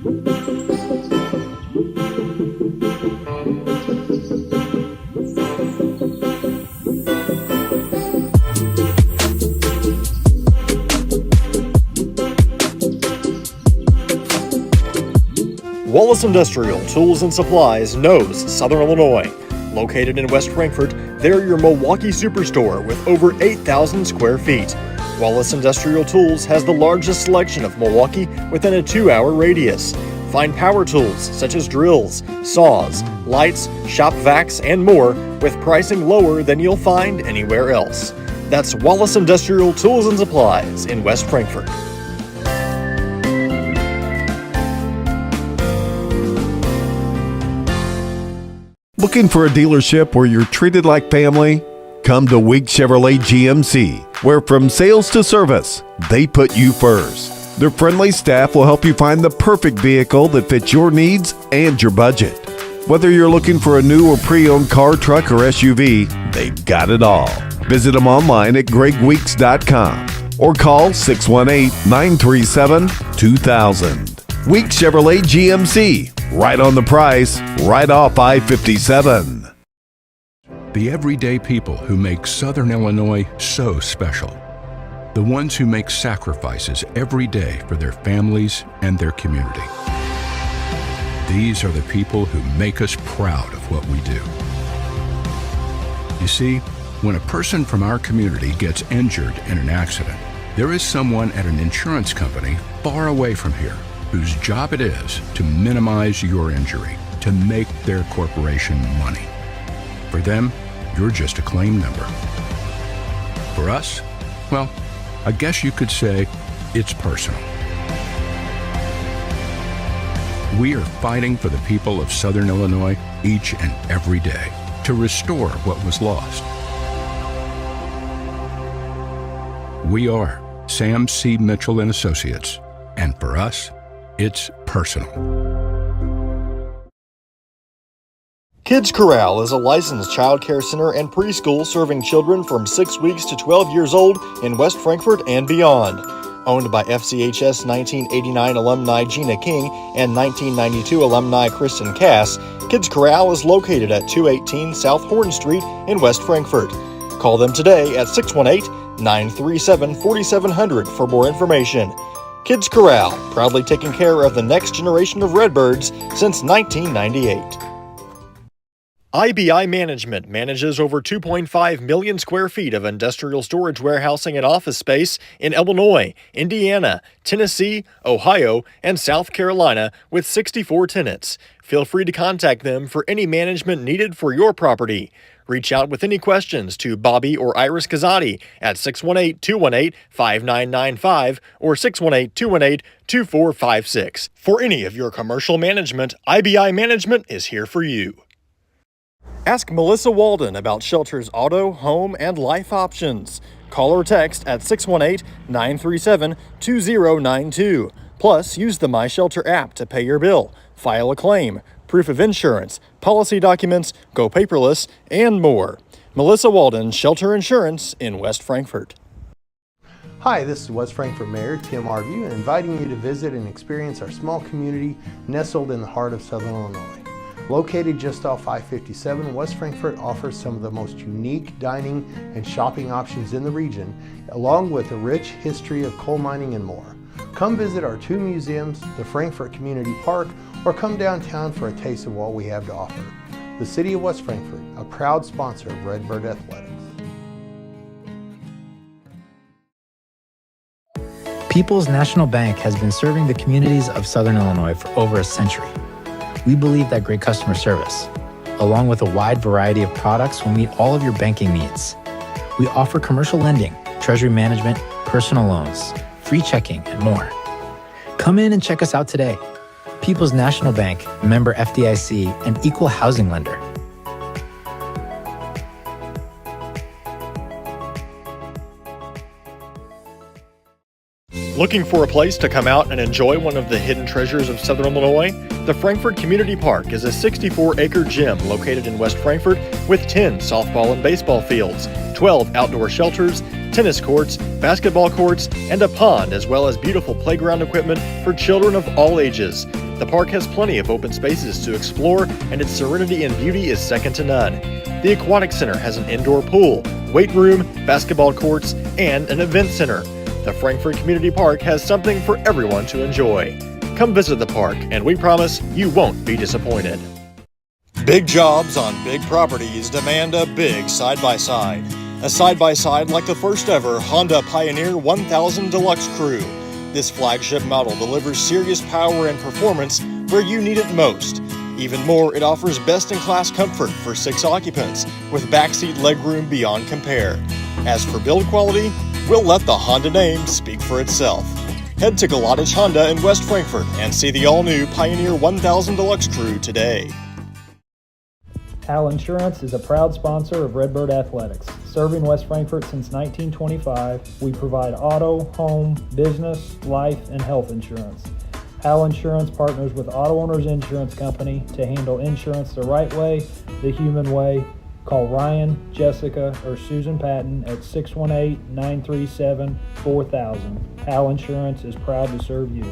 Wallace Industrial Tools and Supplies knows Southern Illinois. Located in West Frankfort, they're your Milwaukee superstore with over 8,000 square feet. Wallace Industrial Tools has the largest selection of Milwaukee within a 2-hour radius. Find power tools such as drills, saws, lights, shop vacs, and more with pricing lower than you'll find anywhere else. That's Wallace Industrial Tools and Supplies in West Frankfort. Looking for a dealership where you're treated like family? Come to Weeks Chevrolet GMC, where from sales to service, they put you first. Their friendly staff will help you find the perfect vehicle that fits your needs and your budget. Whether you're looking for a new or pre-owned car, truck, or SUV, they've got it all. Visit them online at gregweeks.com or call 618-937-2000. Weeks Chevrolet GMC. Right on the price, right off I-57. The everyday people who make Southern Illinois so special. The ones who make sacrifices every day for their families and their community. These are the people who make us proud of what we do. You see, when a person from our community gets injured in an accident, there is someone at an insurance company far away from here whose job it is to minimize your injury, to make their corporation money. For them, you're just a claim number. For us, well, I guess you could say it's personal. We are fighting for the people of Southern Illinois each and every day to restore what was lost. We are Sam C. Mitchell and Associates, and for us, it's personal. Kids Corral is a licensed child care center and preschool serving children from 6 weeks to 12 years old in West Frankfort and beyond. Owned by FCHS 1989 alumni Gina King and 1992 alumni Kristen Cass, Kids Corral is located at 218 South Horn Street in West Frankfort. Call them today at 618-937-4700 for more information. Kids Corral, proudly taking care of the next generation of Redbirds since 1998. IBI Management manages over 2.5 million square feet of industrial storage warehousing and office space in Illinois, Indiana, Tennessee, Ohio, and South Carolina with 64 tenants. Feel free to contact them for any management needed for your property. Reach out with any questions to Bobby or Iris Kazadi at 618-218-5995 or 618-218-2456. For any of your commercial management, IBI Management is here for you. Ask Melissa Walden about Shelter's auto, home, and life options. Call or text at 618-937-2092. Plus, use the My Shelter app to pay your bill, file a claim, proof of insurance, policy documents, go paperless, and more. Melissa Walden, Shelter Insurance in West Frankfort. Hi, this is West Frankfort Mayor Tim Arview, inviting you to visit and experience our small community nestled in the heart of Southern Illinois. Located just off I-57, West Frankfort offers some of the most unique dining and shopping options in the region, along with a rich history of coal mining and more. Come visit our 2 museums, the Frankfort Community Park, or come downtown for a taste of what we have to offer. The City of West Frankfort, a proud sponsor of Redbird Athletics. People's National Bank has been serving the communities of Southern Illinois for over a century. We believe that great customer service, along with a wide variety of products, will meet all of your banking needs. We offer commercial lending, treasury management, personal loans, free checking, and more. Come in and check us out today. People's National Bank, member FDIC, and equal housing lender. Looking for a place to come out and enjoy one of the hidden treasures of Southern Illinois? The Frankfort Community Park is a 64-acre gym located in West Frankfort with 10 softball and baseball fields, 12 outdoor shelters, tennis courts, basketball courts, and a pond, as well as beautiful playground equipment for children of all ages. The park has plenty of open spaces to explore, and its serenity and beauty is second to none. The Aquatic Center has an indoor pool, weight room, basketball courts, and an event center. The Frankfort Community Park has something for everyone to enjoy. Come visit the park, and we promise you won't be disappointed. Big jobs on big properties demand a big side-by-side. A side-by-side like the first ever Honda Pioneer 1000 Deluxe Crew. This flagship model delivers serious power and performance where you need it most. Even more, it offers best-in-class comfort for 6 occupants, with backseat legroom beyond compare. As for build quality, we'll let the Honda name speak for itself. Head to Galatich Honda in West Frankfort and see the all-new Pioneer 1000 Deluxe Crew today. Hal Insurance is a proud sponsor of Redbird Athletics. Serving West Frankfort since 1925, we provide auto, home, business, life, and health insurance. Hal Insurance partners with Auto Owners Insurance Company to handle insurance the right way, the human way. Call Ryan, Jessica, or Susan Patton at 618-937-4000. Hal Insurance is proud to serve you.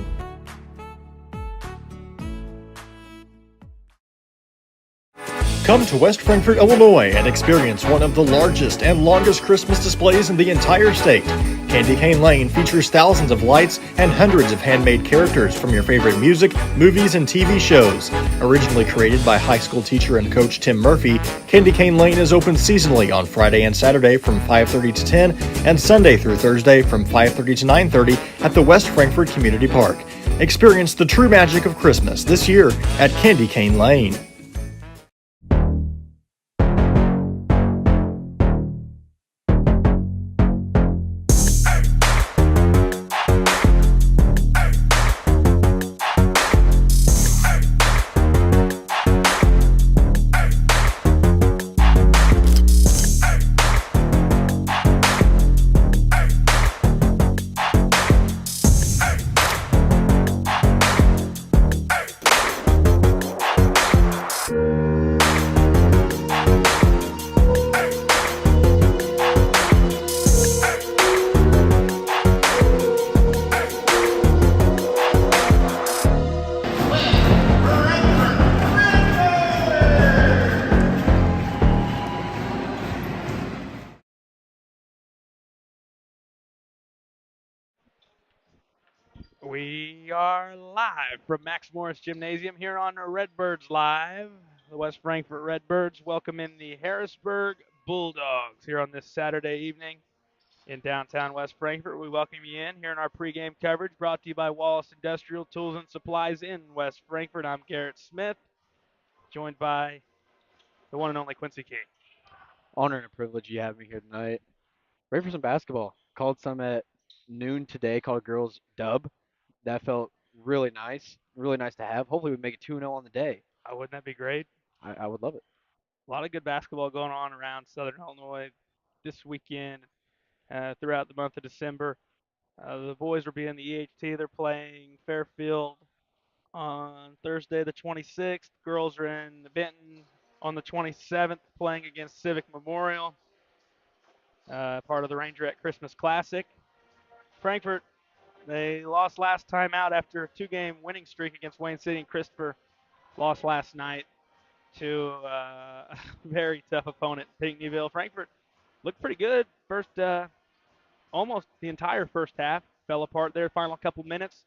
Come to West Frankfort, Illinois and experience one of the largest and longest Christmas displays in the entire state. Candy Cane Lane features thousands of lights and hundreds of handmade characters from your favorite music, movies, and TV shows. Originally created by high school teacher and coach Tim Murphy, Candy Cane Lane is open seasonally on Friday and Saturday from 5:30 to 10 and Sunday through Thursday from 5:30 to 9:30 at the West Frankfort Community Park. Experience the true magic of Christmas this year at Candy Cane Lane. We are live from Max Morris Gymnasium here on Redbirds Live. The West Frankfort Redbirds welcome in the Harrisburg Bulldogs here on this Saturday evening in downtown West Frankfort. We welcome you in here in our pregame coverage brought to you by Wallace Industrial Tools and Supplies in West Frankfort. I'm Garrett Smith, joined by the one and only Quincy King. Honor and a privilege you have me here tonight. Ready for some basketball. Called some at noon today, called girls dub. That felt really nice. Really nice to have. Hopefully we make it 2-0 on the day. Wouldn't that be great? I would love it. A lot of good basketball going on around Southern Illinois this weekend, throughout the month of December. The boys will be in the EHT. They're playing Fairfield on Thursday the 26th. Girls are in Benton on the 27th playing against Civic Memorial, part of the Rangerette Christmas Classic. Frankfort, they lost last time out after a 2-game winning streak against Wayne City, and Christopher lost last night to a very tough opponent, Pinckneyville. Frankfort looked pretty good. Almost the entire first half fell apart there, final couple minutes,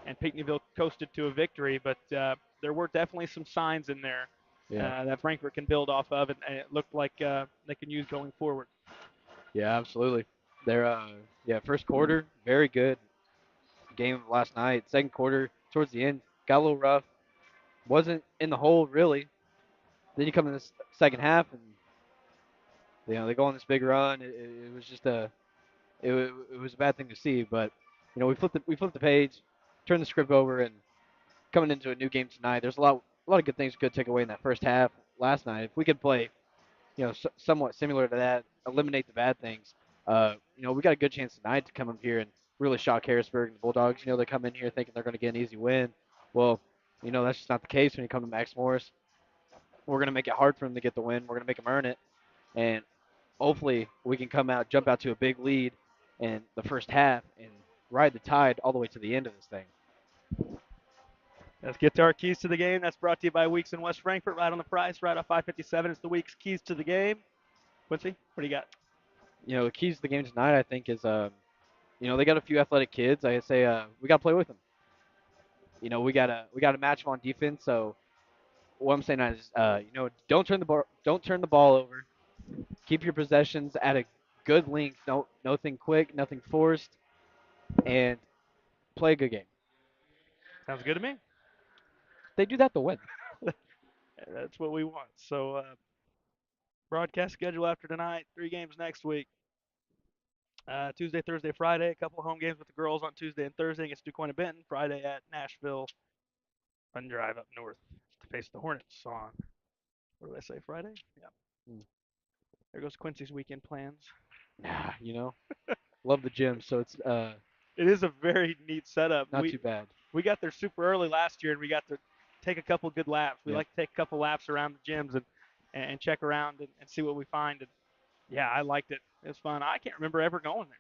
and Pinckneyville coasted to a victory. But there were definitely some signs in there that Frankfort can build off of, and it looked like they can use going forward. Yeah, absolutely. They're first quarter, very good game last night. Second quarter, towards the end, got a little rough. Wasn't in the hole really. Then you come in this second half, and they go on this big run. It was just it was a bad thing to see, but we flipped the page, turned the script over, and coming into a new game tonight, there's a lot of good things we could take away in that first half last night. If we could play, somewhat similar to that, eliminate the bad things, we got a good chance tonight to come up here and really shock Harrisburg and the Bulldogs. They come in here thinking they're going to get an easy win. Well, that's just not the case when you come to Max Morris. We're going to make it hard for them to get the win. We're going to make them earn it, and hopefully we can jump out to a big lead in the first half and ride the tide all the way to the end of this thing. Let's get to our keys to the game. That's brought to you by Weeks in West Frankfort, right on the price, right off 557. It's the Weeks keys to the game. Quincy, what do you got? The keys to the game tonight, I think, is they got a few athletic kids. I say we got to play with them. We gotta match them on defense. So what I'm saying is, don't turn the ball over. Keep your possessions at a good length. Nothing quick, nothing forced, and play a good game. Sounds good to me. They do that, they'll win. That's what we want. So, broadcast schedule after tonight, 3 games next week. Tuesday, Thursday, Friday, a couple of home games with the girls on Tuesday and Thursday against DuQuoin and Benton. Friday at Nashville. Fun drive up north to face the Hornets on, what did I say, Friday? Yeah. Hmm. There goes Quincy's weekend plans. Love the gym, so it's It is a very neat setup. not too bad. We got there super early last year, and we got to take a couple good laps. We Yeah. like to take a couple laps around the gyms and check around and see what we find. And yeah, I liked it. It was fun. I can't remember ever going there.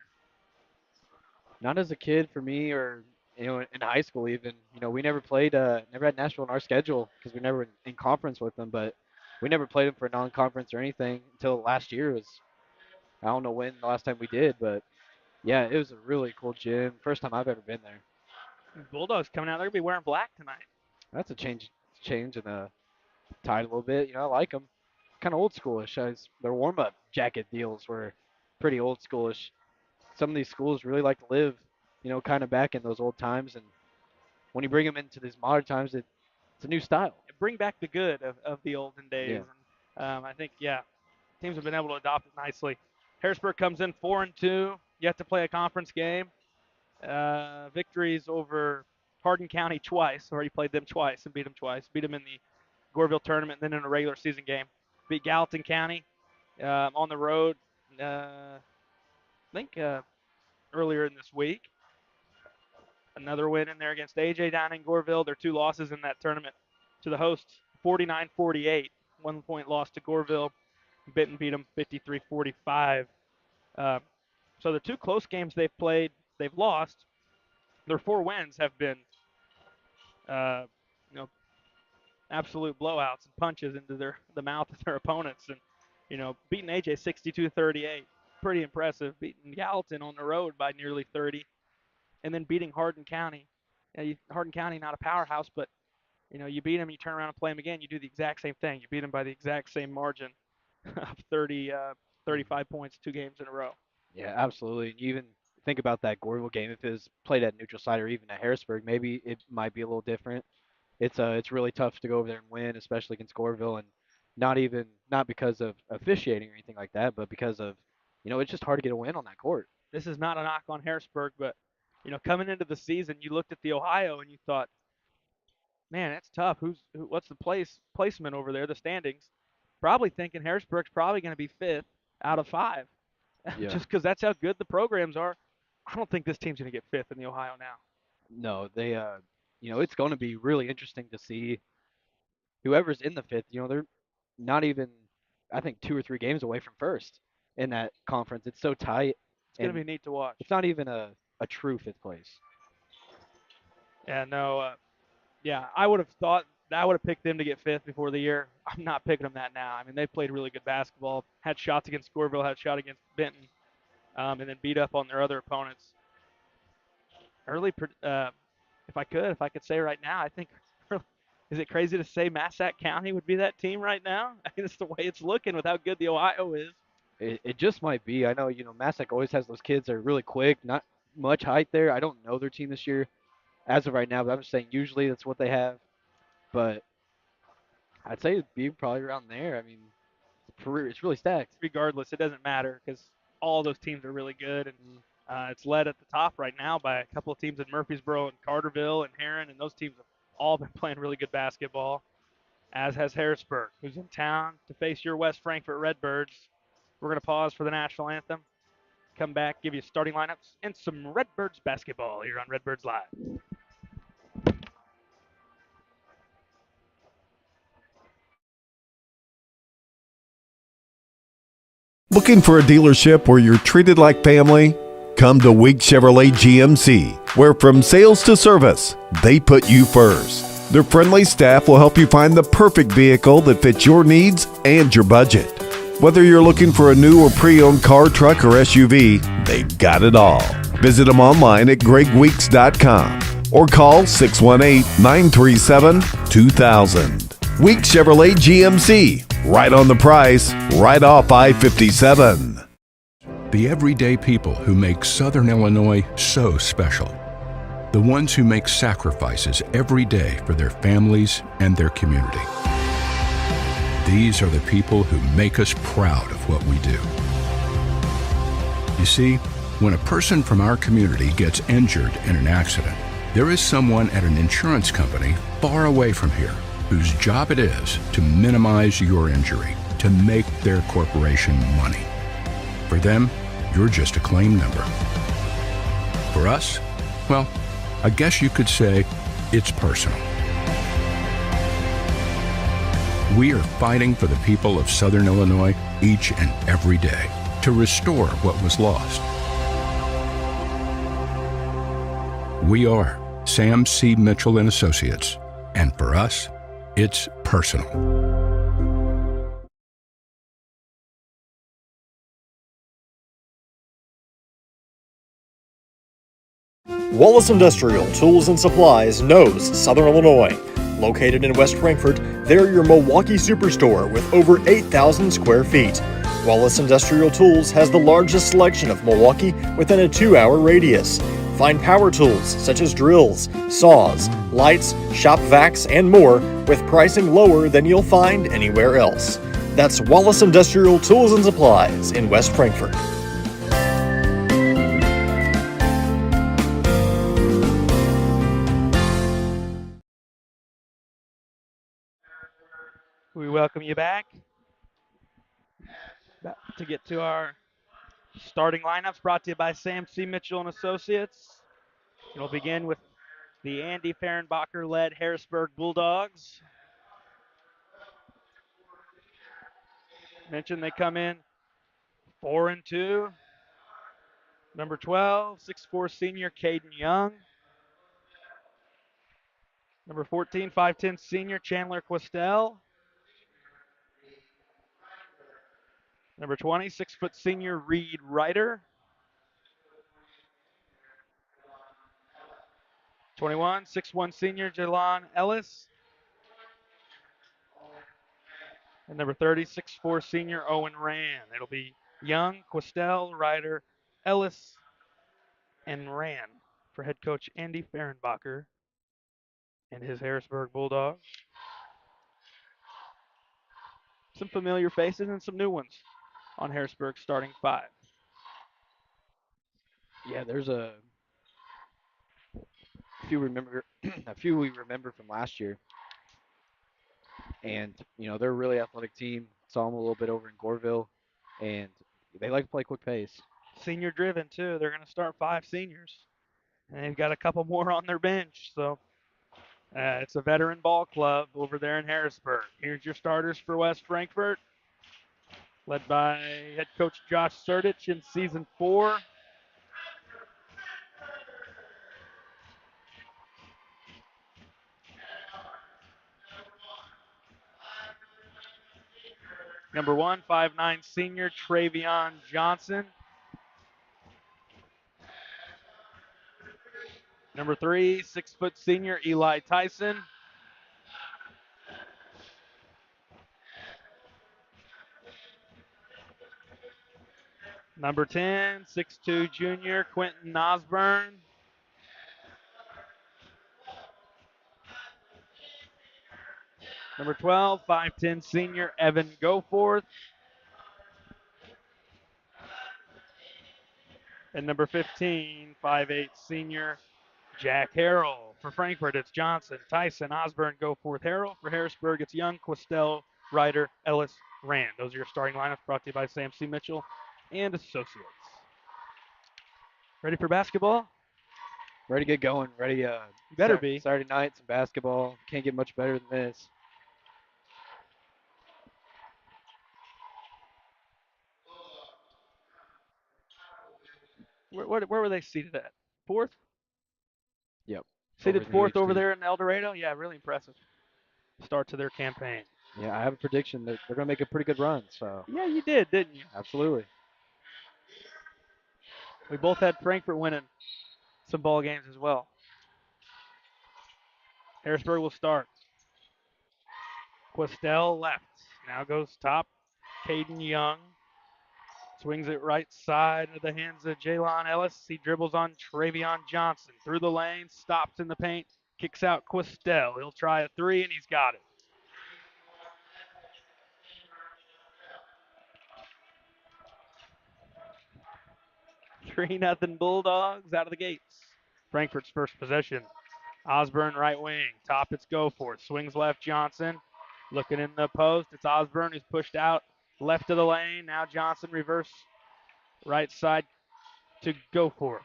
Not as a kid for me, or in high school even. We never played, never had Nashville in our schedule because we never in conference with them. But we never played them for non-conference or anything until last year. I don't know when the last time we did, but yeah, it was a really cool gym. First time I've ever been there. Bulldogs coming out. They're gonna be wearing black tonight. That's a change in the tide a little bit. I like them. Kind of old schoolish. Their warm-up jacket deals were pretty old schoolish. Some of these schools really like to live, kind of back in those old times. And when you bring them into these modern times, it's a new style. Bring back the good of the olden days. Yeah. And I think, yeah, teams have been able to adopt it nicely. Harrisburg comes in 4-2. Yet to play a conference game. Victories over Hardin County twice. Already played them twice and beat them twice. Beat them in the Goreville tournament and then in a regular season game. Beat Gallatin County on the road, I think earlier in this week. Another win in there against AJ down in Goreville. Their 2 losses in that tournament to the hosts, 49-48. 1-point loss to Goreville. Benton beat them 53-45. So the 2 close games they've played, they've lost. Their 4 wins have been, absolute blowouts and punches into the mouth of their opponents. And, beating AJ 62-38, pretty impressive. Beating Gallatin on the road by nearly 30. And then beating Hardin County. Hardin County, not a powerhouse, but, you beat them, you turn around and play them again, you do the exact same thing. You beat them by the exact same margin of 35 points 2 games in a row. Yeah, absolutely. And you even think about that Goreville game. If it was played at neutral site or even at Harrisburg, maybe it might be a little different. It's really tough to go over there and win, especially against Goreville, and not because of officiating or anything like that, but because of it's just hard to get a win on that court. This is not a knock on Harrisburg, but coming into the season, you looked at the Ohio and you thought, man, that's tough. What's the placement over there, the standings? Probably thinking Harrisburg's probably going to be 5th out of 5. Yeah. Just because that's how good the programs are. I don't think this team's going to get 5th in the Ohio now. No, they it's going to be really interesting to see whoever's in the 5th. They're not even, I think, 2 or 3 games away from 1st in that conference. It's so tight. It's going to be neat to watch. It's not even a true 5th place. Yeah, no. I would have picked them to get 5th before the year. I'm not picking them that now. I mean, they played really good basketball. Had shots against Goreville, had a shot against Benton, and then beat up on their other opponents. If I could say right now, I think, is it crazy to say Massac County would be that team right now? I mean, it's the way it's looking with how good the Ohio is. It just might be. I know, Massac always has those kids that are really quick, not much height there. I don't know their team this year as of right now, but I'm just saying usually that's what they have. But I'd say it'd be probably around there. I mean, it's really stacked. Regardless, it doesn't matter because all those teams are really good, and it's led at the top right now by a couple of teams in Murfreesboro and Carterville and Heron, and those teams have all been playing really good basketball, as has Harrisburg, who's in town to face your West Frankfort Redbirds. We're going to pause for the national anthem, come back, give you starting lineups, and some Redbirds basketball here on Redbirds Live. Looking for a dealership where you're treated like family? Come to Weeks Chevrolet GMC, where from sales to service, they put you first. Their friendly staff will help you find the perfect vehicle that fits your needs and your budget. Whether you're looking for a new or pre-owned car, truck, or SUV, they've got it all. Visit them online at gregweeks.com or call 618-937-2000. Weeks Chevrolet GMC, right on the price, right off I-57. The everyday people who make Southern Illinois so special. The ones who make sacrifices every day for their families and their community. These are the people who make us proud of what we do. You see, when a person from our community gets injured in an accident, there is someone at an insurance company far away from here whose job it is to minimize your injury, to make their corporation money. For them, you're just a claim number. For us, well, I guess you could say it's personal. We are fighting for the people of Southern Illinois each and every day to restore what was lost. We are Sam C. Mitchell and Associates, and for us, it's personal. Wallace Industrial Tools and Supplies knows Southern Illinois. Located in West Frankfort, they're your Milwaukee superstore with over 8,000 square feet. Wallace Industrial Tools has the largest selection of Milwaukee within a 2-hour radius. Find power tools such as drills, saws, lights, shop vacs, and more with pricing lower than you'll find anywhere else. That's Wallace Industrial Tools and Supplies in West Frankfort. We welcome you back. About to get to our starting lineups brought to you by Sam C. Mitchell and Associates. And we'll begin with the Andy Fehrenbacher-led Harrisburg Bulldogs. Mentioned they come in 4-2. Number 12, 6'4" senior Caden Young. Number 14, 5'10" senior Chandler Questel. Number 20, 6-foot senior Reed Ryder. 21, 6'1" senior Jelon Ellis. And number 30, 6'4" senior Owen Rand. It'll be Young, Questel, Ryder, Ellis, and Rand for head coach Andy Fehrenbacher and his Harrisburg Bulldogs. Some familiar faces and some new ones on Harrisburg's starting five. Yeah, there's a few we remember from last year, and they're a really athletic team. Saw them a little bit over in Goreville, and they like to play quick pace. Senior driven too. They're going to start 5 seniors, and they've got a couple more on their bench. So it's a veteran ball club over there in Harrisburg. Here's your starters for West Frankfort, led by head coach Josh Surdich in season 4. Number 1, 5'9" senior Travion Johnson. Number 3, 6-foot senior Eli Tyson. Number 10, 6'2" junior Quentin Osborne. Number 12, 5'10" senior Evan Goforth. And number 15, 5'8" senior Jack Harrell. For Frankfort, it's Johnson, Tyson, Osborne, Goforth, Harrell. For Harrisburg, it's Young, Questel, Ryder, Ellis, Rand. Those are your starting lineups brought to you by Sam C. Mitchell and Associates. Ready for basketball? Ready to get going. Ready. You better be. Saturday night, some basketball. Can't get much better than this. Where were they seated at? 4th? Yep. Seeded in the fourth over EHT. there in El Dorado. Yeah, really impressive start to their campaign. Yeah, I have a prediction that they're going to make a pretty good run. So Yeah, you did, didn't you? absolutely. We both had Frankfurt winning some ball games as well. Harrisburg will start. Questel left. Now goes top. Caden Young swings it right side into the hands of Jalon Ellis. He dribbles on Travion Johnson through the lane, stops in the paint, kicks out Questel. He'll try a three, and he's got it. 3-0 Bulldogs out of the gates. Frankfurt's first possession. Osborne right wing. Top it's Goforth. Swings left Johnson. Looking in the post. It's Osborne who's pushed out left of the lane. Now Johnson reverse right side to Goforth.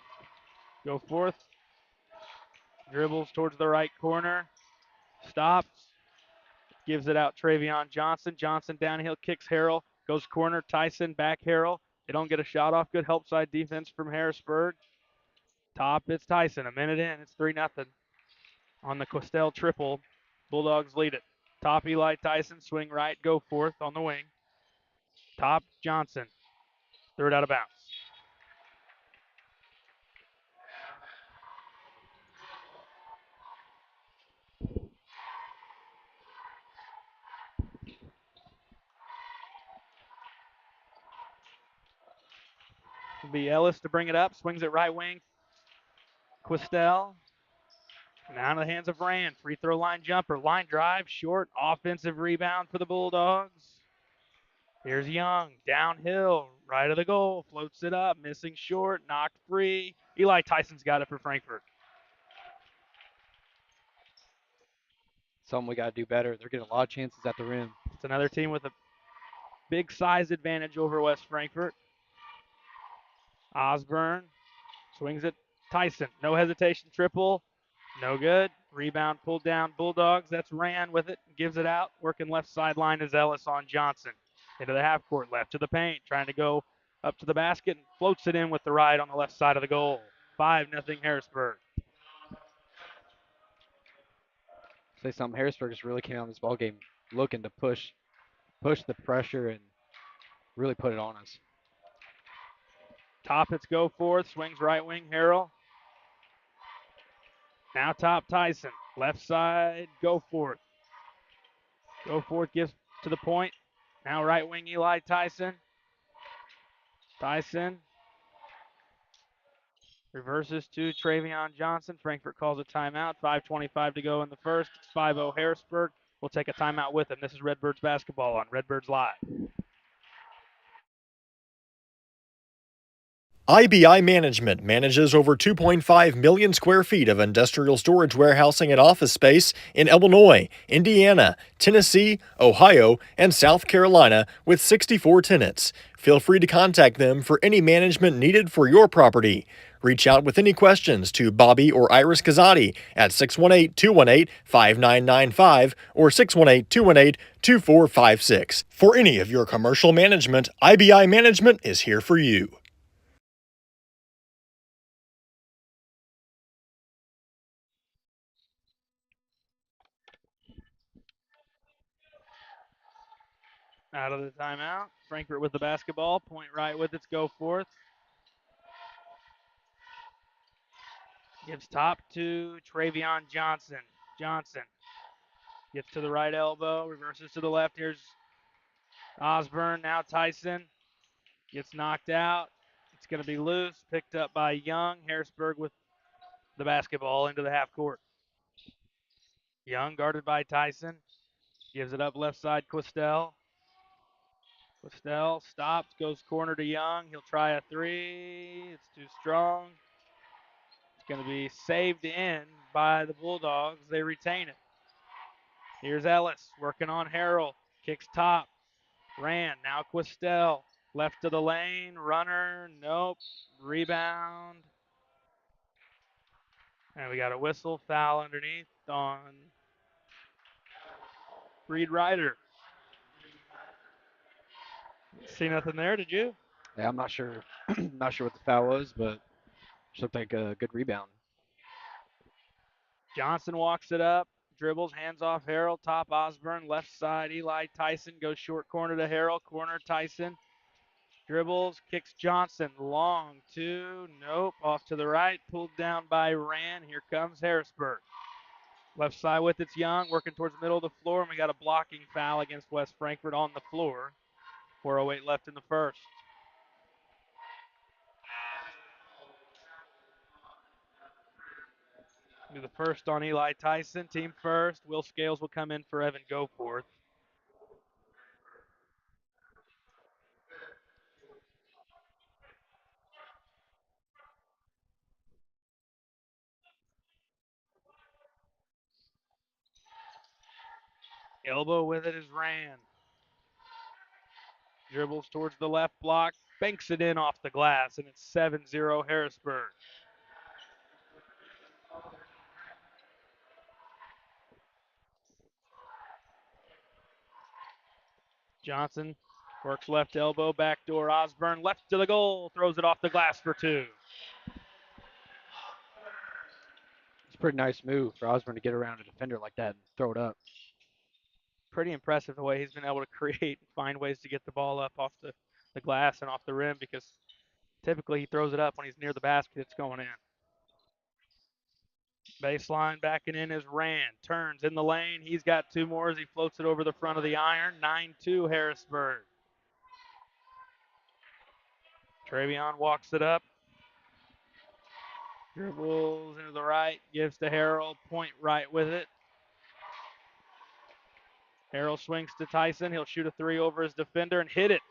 Goforth dribbles towards the right corner. Stops. Gives it out Travion Johnson. Johnson downhill kicks Harrell. Goes corner. Tyson back Harrell. They don't get a shot off. Good help side defense from Harrisburg. Top, it's Tyson. A minute in, it's 3-0 on the Questel triple. Bulldogs lead it. Top, Eli Tyson, swing right, Goforth on the wing. Top, Johnson. Threw it out of bounds. It'll be Ellis to bring it up. Swings it right wing. Questel. Now in the hands of Rand. Free throw line jumper. Line drive. Short. Offensive rebound for the Bulldogs. Here's Young. Downhill. Right of the goal. Floats it up. Missing short. Knocked free. Eli Tyson's got it for Frankfurt. Something we got to do better. They're getting a lot of chances at the rim. It's another team with a big size advantage over West Frankfurt. Osborne swings it. Tyson. No hesitation. Triple. No good. Rebound pulled down. Bulldogs. That's Rand with it. Gives it out. Working left sideline is Ellis on Johnson. Into the half court. Left to the paint. Trying to go up to the basket and floats it in with the right on the left side of the goal. 5-0 Harrisburg. Say something. Harrisburg just really came out in this ball game looking to push the pressure and really put it on us. Top, it's Goforth. Swings right wing. Harrell. Now top Tyson. Left side, Goforth. Goforth gives to the point. Now right wing Eli Tyson. Tyson reverses to Travion Johnson. Frankfurt calls a timeout. 5:25 to go in the first. It's 5-0 Harrisburg. We'll take a timeout with them. This is Redbirds basketball on Redbirds Live. IBI Management manages over 2.5 million square feet of industrial storage, warehousing, and office space in Illinois, Indiana, Tennessee, Ohio, and South Carolina with 64 tenants. Feel free to contact them for any management needed for your property. Reach out with any questions to Bobby or Iris Kazadi at 618-218-5995 or 618-218-2456. For any of your commercial management, IBI Management is here for you. Out of the timeout. Frankfurt with the basketball. Point right with its Goforth. Gives top to Travion Johnson. Johnson gets to the right elbow, reverses to the left. Here's Osborne. Now Tyson gets knocked out. It's going to be loose. Picked up by Young. Harrisburg with the basketball into the half court. Young guarded by Tyson. Gives it up left side, Questel. Questel stops, goes corner to Young. He'll try a three. It's too strong. It's going to be saved in by the Bulldogs. They retain it. Here's Ellis working on Harrell. Kicks top. Ran. Now Questel. Left of the lane. Runner. Nope. Rebound. And we got a whistle. Foul underneath on Reed Ryder. See nothing there, did you? Yeah, I'm not sure. Not sure what the foul was, but just looked like a good rebound. Johnson walks it up, dribbles, hands off Harrell, top Osborne, left side Eli Tyson goes short corner to Harrell, corner Tyson, dribbles, kicks Johnson, long two, nope, off to the right, pulled down by Rand. Here comes Harrisburg. Left side with it's Young, working towards the middle of the floor, and we got a blocking foul against West Frankfort on the floor. 4:08 left in the first. Do the first on Eli Tyson, team first. Will Scales will come in for Evan Goforth. Elbow with it is Rand. Dribbles towards the left block, banks it in off the glass, and it's 7-0 Harrisburg. Johnson works left elbow, backdoor Osborne, left to the goal, throws it off the glass for two. It's a pretty nice move for Osborne to get around a defender like that and throw it up. Pretty impressive the way he's been able to create and find ways to get the ball up off the glass and off the rim, because typically he throws it up when he's near the basket, it's going in. Baseline backing in is Rand. Turns in the lane. He's got two more as he floats it over the front of the iron. 9-2 Harrisburg. Travion walks it up. Dribbles into the right. Gives to Harrell. Point right with it. Harrell swings to Tyson. He'll shoot a three over his defender and hit it.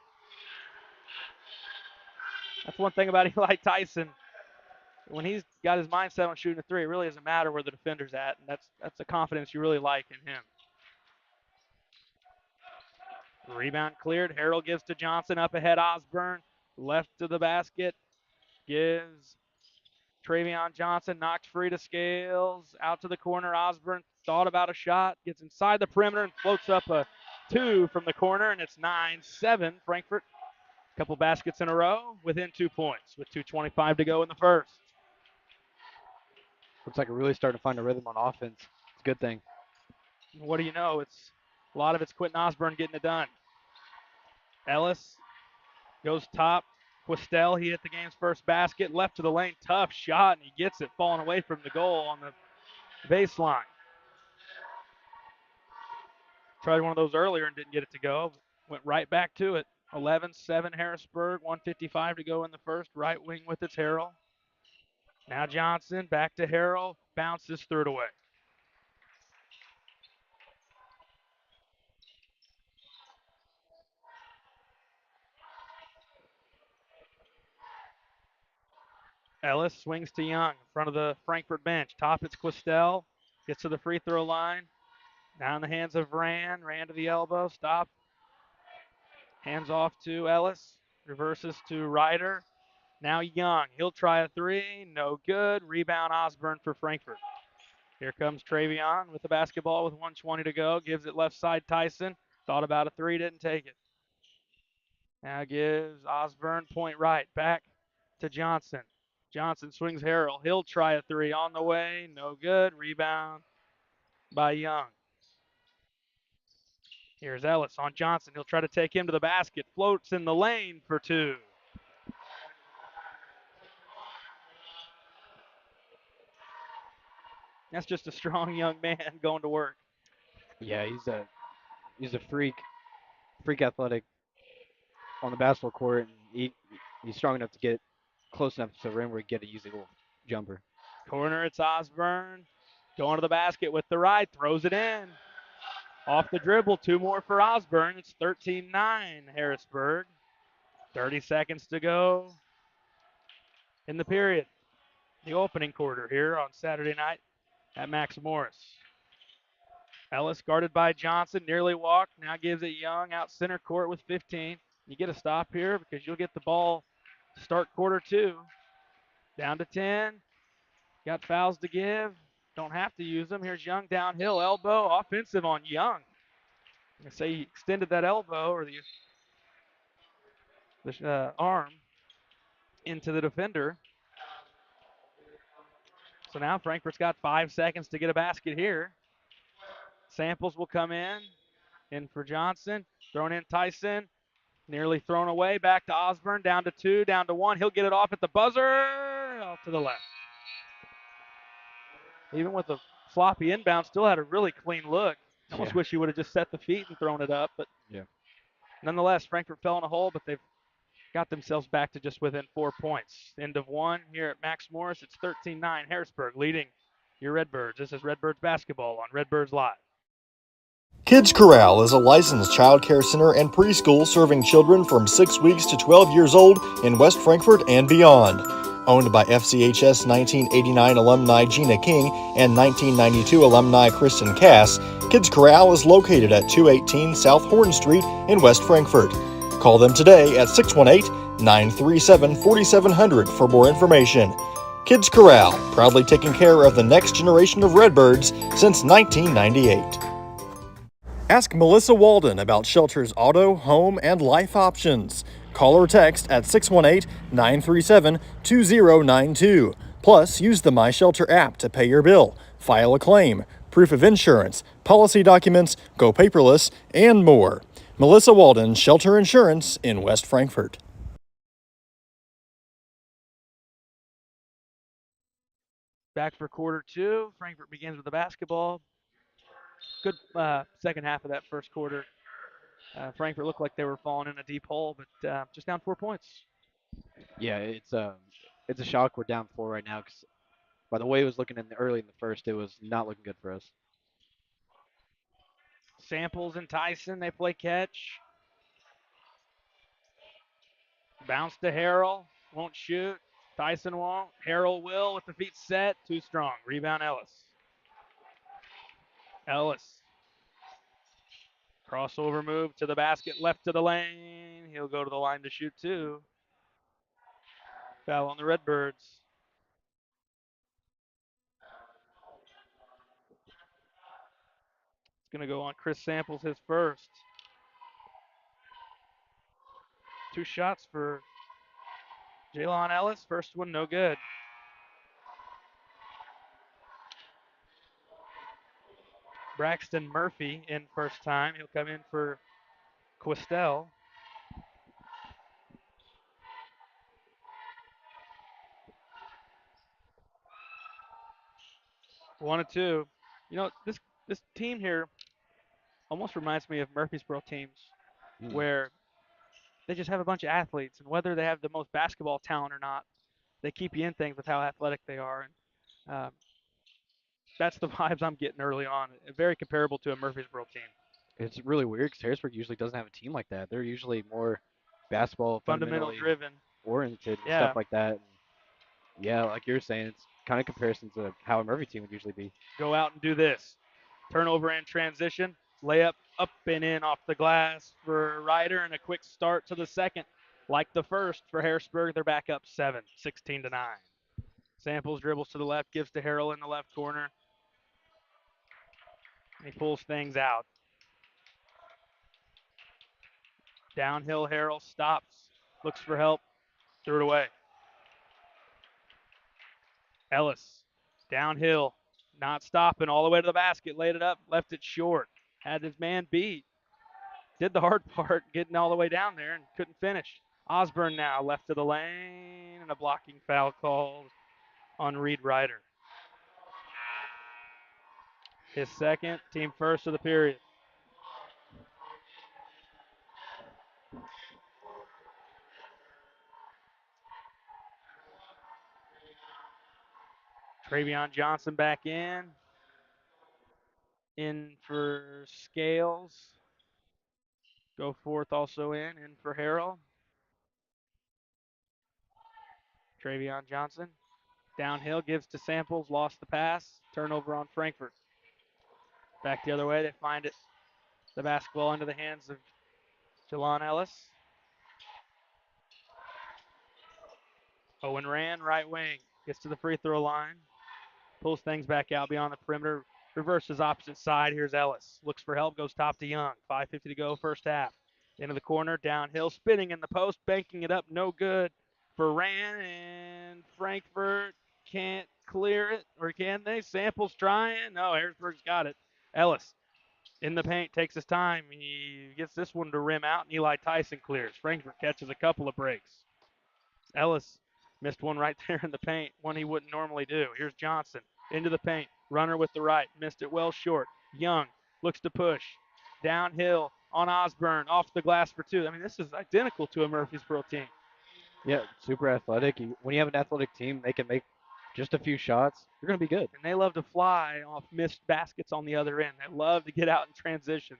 That's one thing about Eli Tyson. When he's got his mindset on shooting a three, it really doesn't matter where the defender's at. And that's a confidence you really like in him. Rebound cleared. Harrell gives to Johnson. Up ahead, Osborne. Left to the basket. Gives Travion Johnson. Knocked free to Scales. Out to the corner. Osborne thought about a shot. Gets inside the perimeter and floats up a two from the corner. And it's 9-7 Frankfort. Couple baskets in a row within 2 points with 2:25 to go in the first. Looks like we're really starting to find a rhythm on offense. It's a good thing. What do you know? A lot of it's Quentin Osborne getting it done. Ellis goes top. Questel, he hit the game's first basket. Left to the lane. Tough shot, and he gets it falling away from the goal on the baseline. Tried one of those earlier and didn't get it to go. Went right back to it. 11-7 Harrisburg. 1:55 to go in the first. Right wing with its Harrell. Now Johnson back to Harrell. Bounces, threw it away. Ellis swings to Young in front of the Frankfort bench. Top it's Questel. Gets to the free throw line. Now in the hands of Rand. Rand to the elbow. Stop. Hands off to Ellis. Reverses to Ryder. Now Young. He'll try a three. No good. Rebound Osborne for Frankfort. Here comes Travion with the basketball with 1:20 to go. Gives it left side Tyson. Thought about a three. Didn't take it. Now gives Osborne point right. Back to Johnson. Johnson swings Harrell. He'll try a three on the way. No good. Rebound by Young. Here's Ellis on Johnson. He'll try to take him to the basket. Floats in the lane for two. That's just a strong young man going to work. Yeah, he's a freak athletic on the basketball court, and he's strong enough to get close enough to the rim where he get a easy little jumper. Corner, it's Osborne. Going to the basket with the right, throws it in. Off the dribble, two more for Osborne. It's 13-9 Harrisburg. 30 seconds to go in the period. The opening quarter here on Saturday night at Max Morris. Ellis guarded by Johnson, nearly walked. Now gives it Young out center court with 15. You get a stop here because you'll get the ball to start quarter two. Down to 10. Got fouls to give. Don't have to use them. Here's Young downhill, elbow, offensive on Young. I say he extended that elbow or the arm into the defender. So now Frankfurt's got 5 seconds to get a basket here. Samples will come in for Johnson, thrown in Tyson, nearly thrown away, back to Osborne, down to 2, down to 1. He'll get it off at the buzzer, off to the left. Even with a floppy inbound, still had a really clean look. I almost wish he would have just set the feet and thrown it up, but nonetheless, Frankfurt fell in a hole, but they've got themselves back to just within 4 points. End of one here at Max Morris. It's 13-9, Harrisburg leading your Redbirds. This is Redbirds basketball on Redbirds Live. Kids Corral is a licensed child care center and preschool serving children from 6 weeks to 12 years old in West Frankfort and beyond. Owned by FCHS 1989 alumni Gina King and 1992 alumni Kristen Cass, Kids Corral is located at 218 South Horn Street in West Frankfort. Call them today at 618-937-4700 for more information. Kids Corral, proudly taking care of the next generation of Redbirds since 1998. Ask Melissa Walden about Shelter's auto, home, and life options. Call or text at 618-937-2092. Plus, use the My Shelter app to pay your bill, file a claim, proof of insurance, policy documents, go paperless, and more. Melissa Walden, Shelter Insurance in West Frankfort. Back for quarter two. Frankfurt begins with the basketball. Good second half of that first quarter. Frankfurt looked like they were falling in a deep hole, but just down 4 points. Yeah, it's a shock we're down 4 right now because by the way it was looking early in the first, it was not looking good for us. Samples and Tyson, they play catch. Bounce to Harrell, won't shoot. Tyson won't. Harrell will with the feet set. Too strong. Rebound Ellis. Ellis. Crossover move to the basket, left to the lane. He'll go to the line to shoot two. Foul on the Redbirds. It's going to go on Chris Samples, his first. 2 shots for Jalon Ellis. First one, no good. Braxton Murphy in first time. He'll come in for Quistel. One and two. You know, this team here almost reminds me of Murfreesboro teams where they just have a bunch of athletes, and whether they have the most basketball talent or not, they keep you in things with how athletic they are. And that's the vibes I'm getting early on. Very comparable to a Murfreesboro team. It's really weird because Harrisburg usually doesn't have a team like that. They're usually more basketball Fundamental driven, oriented and stuff like that. And yeah, like you're saying, it's kind of comparison to how a Murphy team would usually be. Go out and do this. Turnover and transition. Layup up and in off the glass for Ryder, and a quick start to the second. Like the first for Harrisburg, they're back up 7, 16-9. Samples dribbles to the left, gives to Harrell in the left corner. And he pulls things out. Downhill, Harrell stops, looks for help, threw it away. Ellis, downhill, not stopping, all the way to the basket, laid it up, left it short, had his man beat. Did the hard part, getting all the way down there and couldn't finish. Osborne now left to the lane, and a blocking foul called on Reed Ryder. His second, team first of the period. Travion Johnson back in. In for Scales. Go forth also in for Harrell. Travion Johnson. Downhill, gives to Samples, lost the pass. Turnover on Frankfurt. Back the other way, they find it. The basketball into the hands of Jalon Ellis. Owen Rand, right wing, gets to the free throw line. Pulls things back out beyond the perimeter. Reverses opposite side. Here's Ellis. Looks for help, goes top to Young. 5:50 to go, first half. Into the corner, downhill, spinning in the post, banking it up, no good for Rand, and Frankfurt can't clear it, or can they? Samples trying. No, Harrisburg's got it. Ellis in the paint, takes his time. He gets this one to rim out, and Eli Tyson clears. Frankfurt catches a couple of breaks. Ellis missed one right there in the paint, one he wouldn't normally do. Here's Johnson into the paint. Runner with the right. Missed it well short. Young looks to push. Downhill on Osborne. Off the glass for two. I mean, this is identical to a Murfreesboro team. Yeah, super athletic. When you have an athletic team, they can make just a few shots. You're going to be good. And they love to fly off missed baskets on the other end. They love to get out in transition.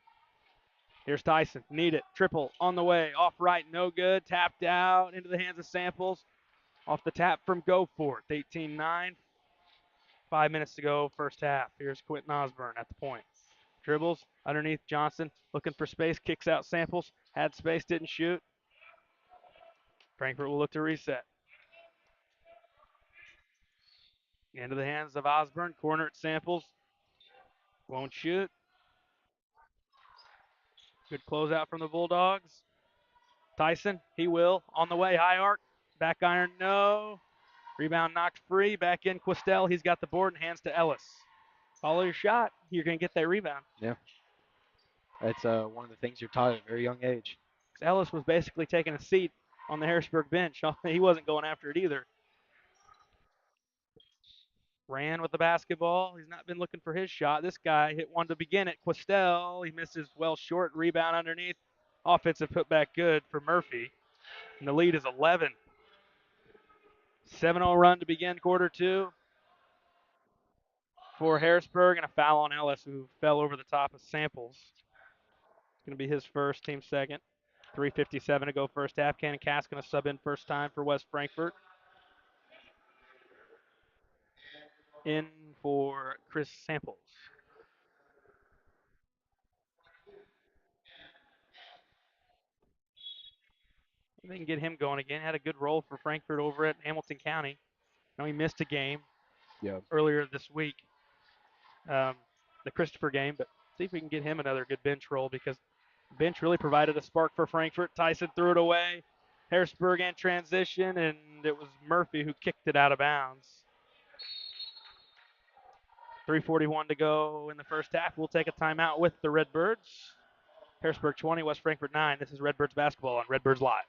Here's Tyson. Need it. Triple on the way. Off right. No good. Tapped out into the hands of Samples. Off the tap from Goforth. 18-9. 5 minutes to go, first half. Here's Quentin Osborne at the point. Dribbles underneath Johnson. Looking for space. Kicks out Samples. Had space. Didn't shoot. Frankfurt will look to reset. Into the hands of Osborne. Corner at Samples. Won't shoot. Good closeout from the Bulldogs. Tyson, he will. On the way, high arc. Back iron, no. Rebound knocked free. Back in Quistel. He's got the board and hands to Ellis. Follow your shot. You're going to get that rebound. Yeah. That's one of the things you're taught at a very young age. Ellis was basically taking a seat on the Harrisburg bench. He wasn't going after it either. Ran with the basketball. He's not been looking for his shot. This guy hit one to begin it. Quistel, he misses well short. Rebound underneath. Offensive putback good for Murphy. And the lead is 11. 7-0 run to begin quarter two for Harrisburg, and a foul on Ellis, who fell over the top of Samples. It's going to be his first, team second. 3:57 to go first half. Cannon Cass going to sub in first time for West Frankfurt. In for Chris Samples. They can get him going again. Had a good role for Frankfurt over at Hamilton County. Now he missed a game earlier this week, the Christopher game, but see if we can get him another good bench role, because bench really provided a spark for Frankfurt. Tyson threw it away. Harrisburg in transition, and it was Murphy who kicked it out of bounds. 3:41 to go in the first half. We'll take a timeout with the Redbirds. Harrisburg 20, West Frankfurt 9. This is Redbirds basketball on Redbirds Live.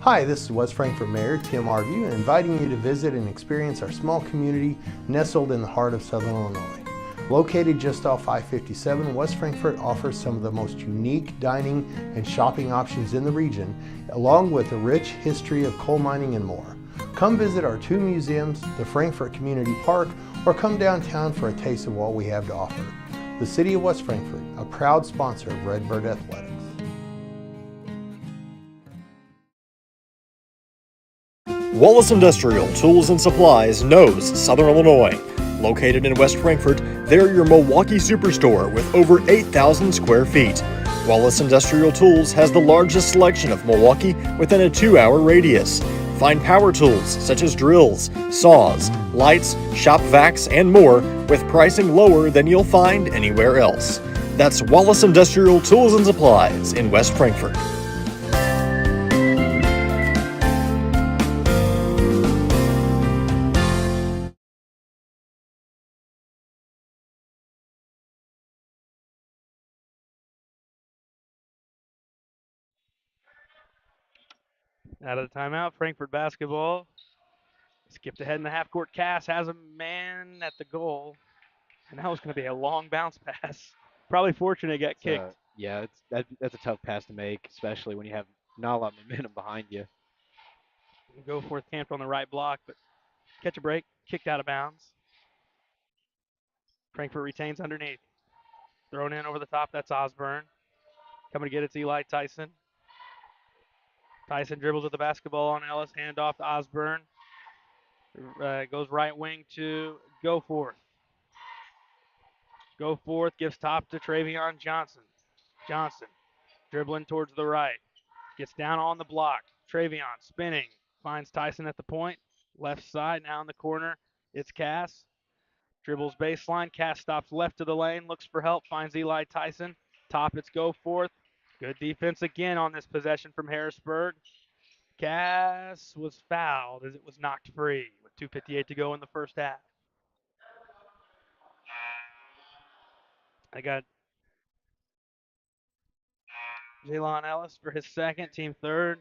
Hi, this is West Frankfurt Mayor Tim Arview, inviting you to visit and experience our small community nestled in the heart of Southern Illinois. Located just off I-57, West Frankfurt offers some of the most unique dining and shopping options in the region, along with a rich history of coal mining and more. Come visit our two museums, the Frankfurt Community Park, or come downtown for a taste of what we have to offer. The City of West Frankfurt, a proud sponsor of Redbird Athletics. Wallace Industrial Tools and Supplies knows Southern Illinois. Located in West Frankfurt, they're your Milwaukee superstore with over 8,000 square feet. Wallace Industrial Tools has the largest selection of Milwaukee within a 2-hour radius. Find power tools such as drills, saws, lights, shop vacs, and more with pricing lower than you'll find anywhere else. That's Wallace Industrial Tools and Supplies in West Frankfurt. Out of the timeout, Frankfurt basketball. Skipped ahead in the half court. Cass has a man at the goal. And that was going to be a long bounce pass. Probably fortunate it got kicked. That's a tough pass to make, especially when you have not a lot of momentum behind you. Goforth camped on the right block, but catch a break. Kicked out of bounds. Frankfurt retains underneath. Thrown in over the top. That's Osborne. Coming to get it's Eli Tyson. Tyson dribbles with the basketball on Ellis. Hand off to Osborne. Goes right wing to Goforth. Goforth gives top to Travion Johnson. Johnson dribbling towards the right. Gets down on the block. Travion spinning. Finds Tyson at the point. Left side, now in the corner. It's Cass. Dribbles baseline. Cass stops left of the lane. Looks for help. Finds Eli Tyson. Top, it's Goforth. Good defense again on this possession from Harrisburg. Cass was fouled as it was knocked free with 2:58 to go in the first half. I got Jalon Ellis for his second, team third.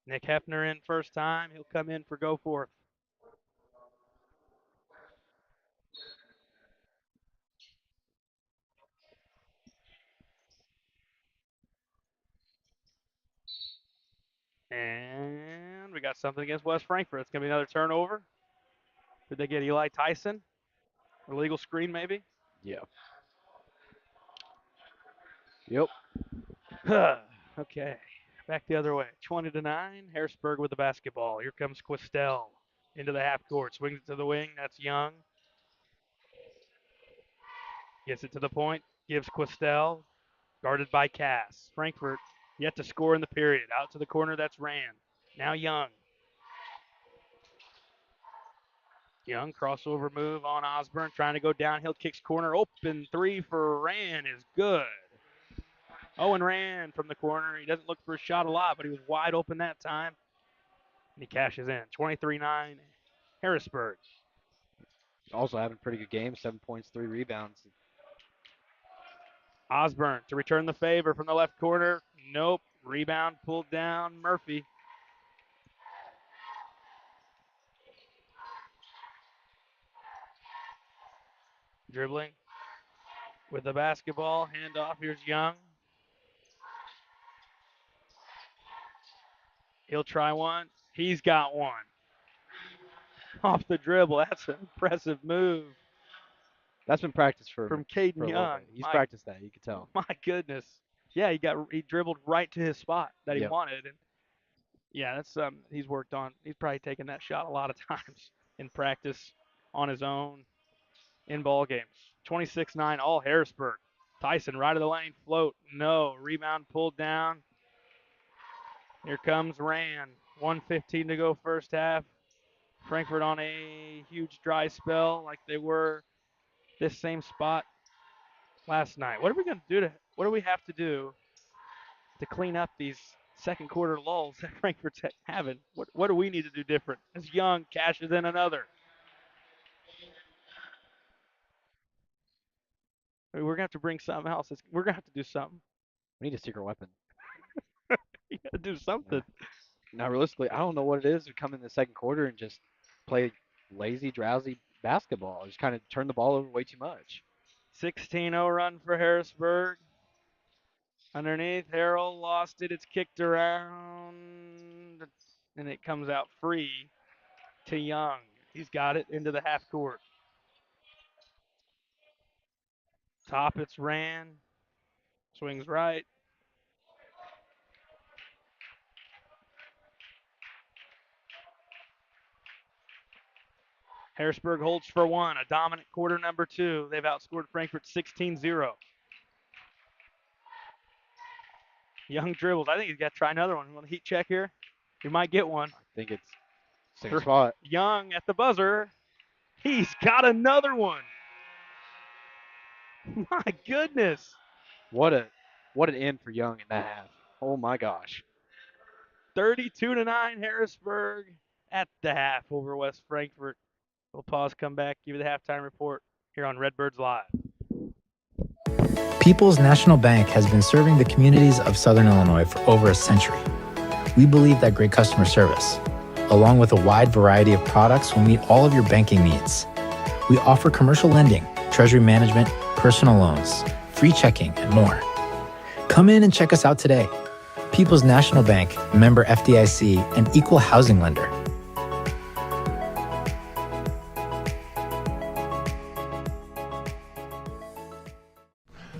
Nick Hefner in first time. He'll come in for go forth. And we got something against West Frankfort. It's going to be another turnover. Did they get Eli Tyson? Illegal screen, maybe? Yeah. Yep. Okay. Back the other way. 20-9. Harrisburg with the basketball. Here comes Quistel into the half court. Swings it to the wing. That's Young. Gets it to the point. Gives Quistel. Guarded by Cass. Frankfort yet to score in the period. Out to the corner. That's Rand. Now Young. Young crossover move on Osborne. Trying to go downhill. Kicks corner. Open three for Rand is good. Owen Rand from the corner. He doesn't look for a shot a lot, but he was wide open that time. And he cashes in. 23-9 Harrisburg. Also having a pretty good game. 7 points, 3 rebounds. Osborne to return the favor from the left corner. Nope. Rebound pulled down. Murphy. Dribbling with the basketball. Handoff. Here's Young. He'll try one. He's got one. Off the dribble. That's an impressive move. That's been practiced for from Caden for a Young. Bit. He's practiced that. You can tell. My goodness. Yeah, he dribbled right to his spot that he Yep. wanted, and yeah, that's he's worked on. He's probably taken that shot a lot of times in practice, on his own, in ball games. 26-9, all Harrisburg. Tyson right of the lane, float, no. Rebound pulled down. Here comes Rand. 1:15 to go first half. Frankfort on a huge dry spell like they were this same spot last night. What are we going to do what do we have to do to clean up these second quarter lulls that Frankfort's having? What do we need to do different? As Young cashes in another. I mean, we're going to have to bring something else. We're going to have to do something. We need a secret weapon. You got to do something. Now, realistically, I don't know what it is to come in the second quarter and just play lazy, drowsy basketball. Just kind of turn the ball over way too much. 16-0 run for Harrisburg. Underneath, Harrell lost it. It's kicked around, and it comes out free to Young. He's got it into the half court. Top, it's Rand. Swings right. Harrisburg holds for one. A dominant quarter number two. They've outscored Frankfort 16-0. Young dribbles. I think he's got to try another one. You want a heat check here? He might get one. I think it's same spot. Young at the buzzer. He's got another one. My goodness. What an end for Young in that half. Oh my gosh. 32-9 Harrisburg at the half over West Frankfort. We'll pause, come back, give you the halftime report here on Redbirds Live. People's National Bank has been serving the communities of Southern Illinois for over a century. We believe that great customer service, along with a wide variety of products, will meet all of your banking needs. We offer commercial lending, treasury management, personal loans, free checking, and more. Come in and check us out today. People's National Bank, member FDIC, and equal housing lender.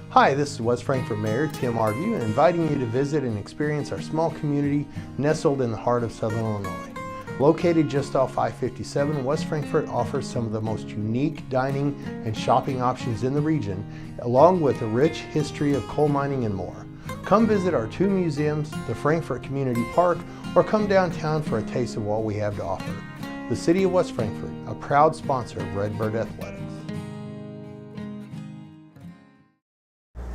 Hi, this is West Frankfort Mayor Tim Arview, inviting you to visit and experience our small community nestled in the heart of Southern Illinois. Located just off I-57, West Frankfort offers some of the most unique dining and shopping options in the region, along with a rich history of coal mining and more. Come visit our two museums, the Frankfort Community Park, or come downtown for a taste of what we have to offer. The City of West Frankfort, a proud sponsor of Redbird Athletics.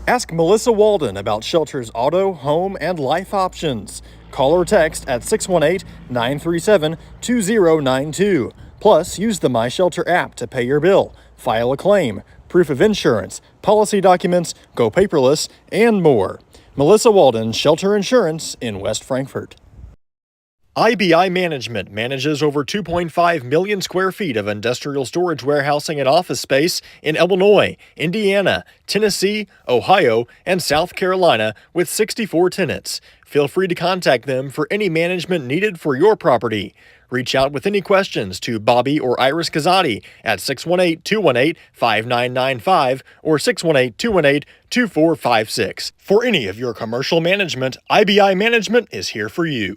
Ask Melissa Walden about Shelter's auto, home, and life options. Call or text at 618 937 2092. Plus, use the My Shelter app to pay your bill, file a claim, proof of insurance, policy documents, go paperless, and more. Melissa Walden, Shelter Insurance in West Frankfort. IBI Management manages over 2.5 million square feet of industrial storage warehousing and office space in Illinois, Indiana, Tennessee, Ohio, and South Carolina with 64 tenants. Feel free to contact them for any management needed for your property. Reach out with any questions to Bobby or Iris Kazadi at 618-218-5995 or 618-218-2456. For any of your commercial management, IBI Management is here for you.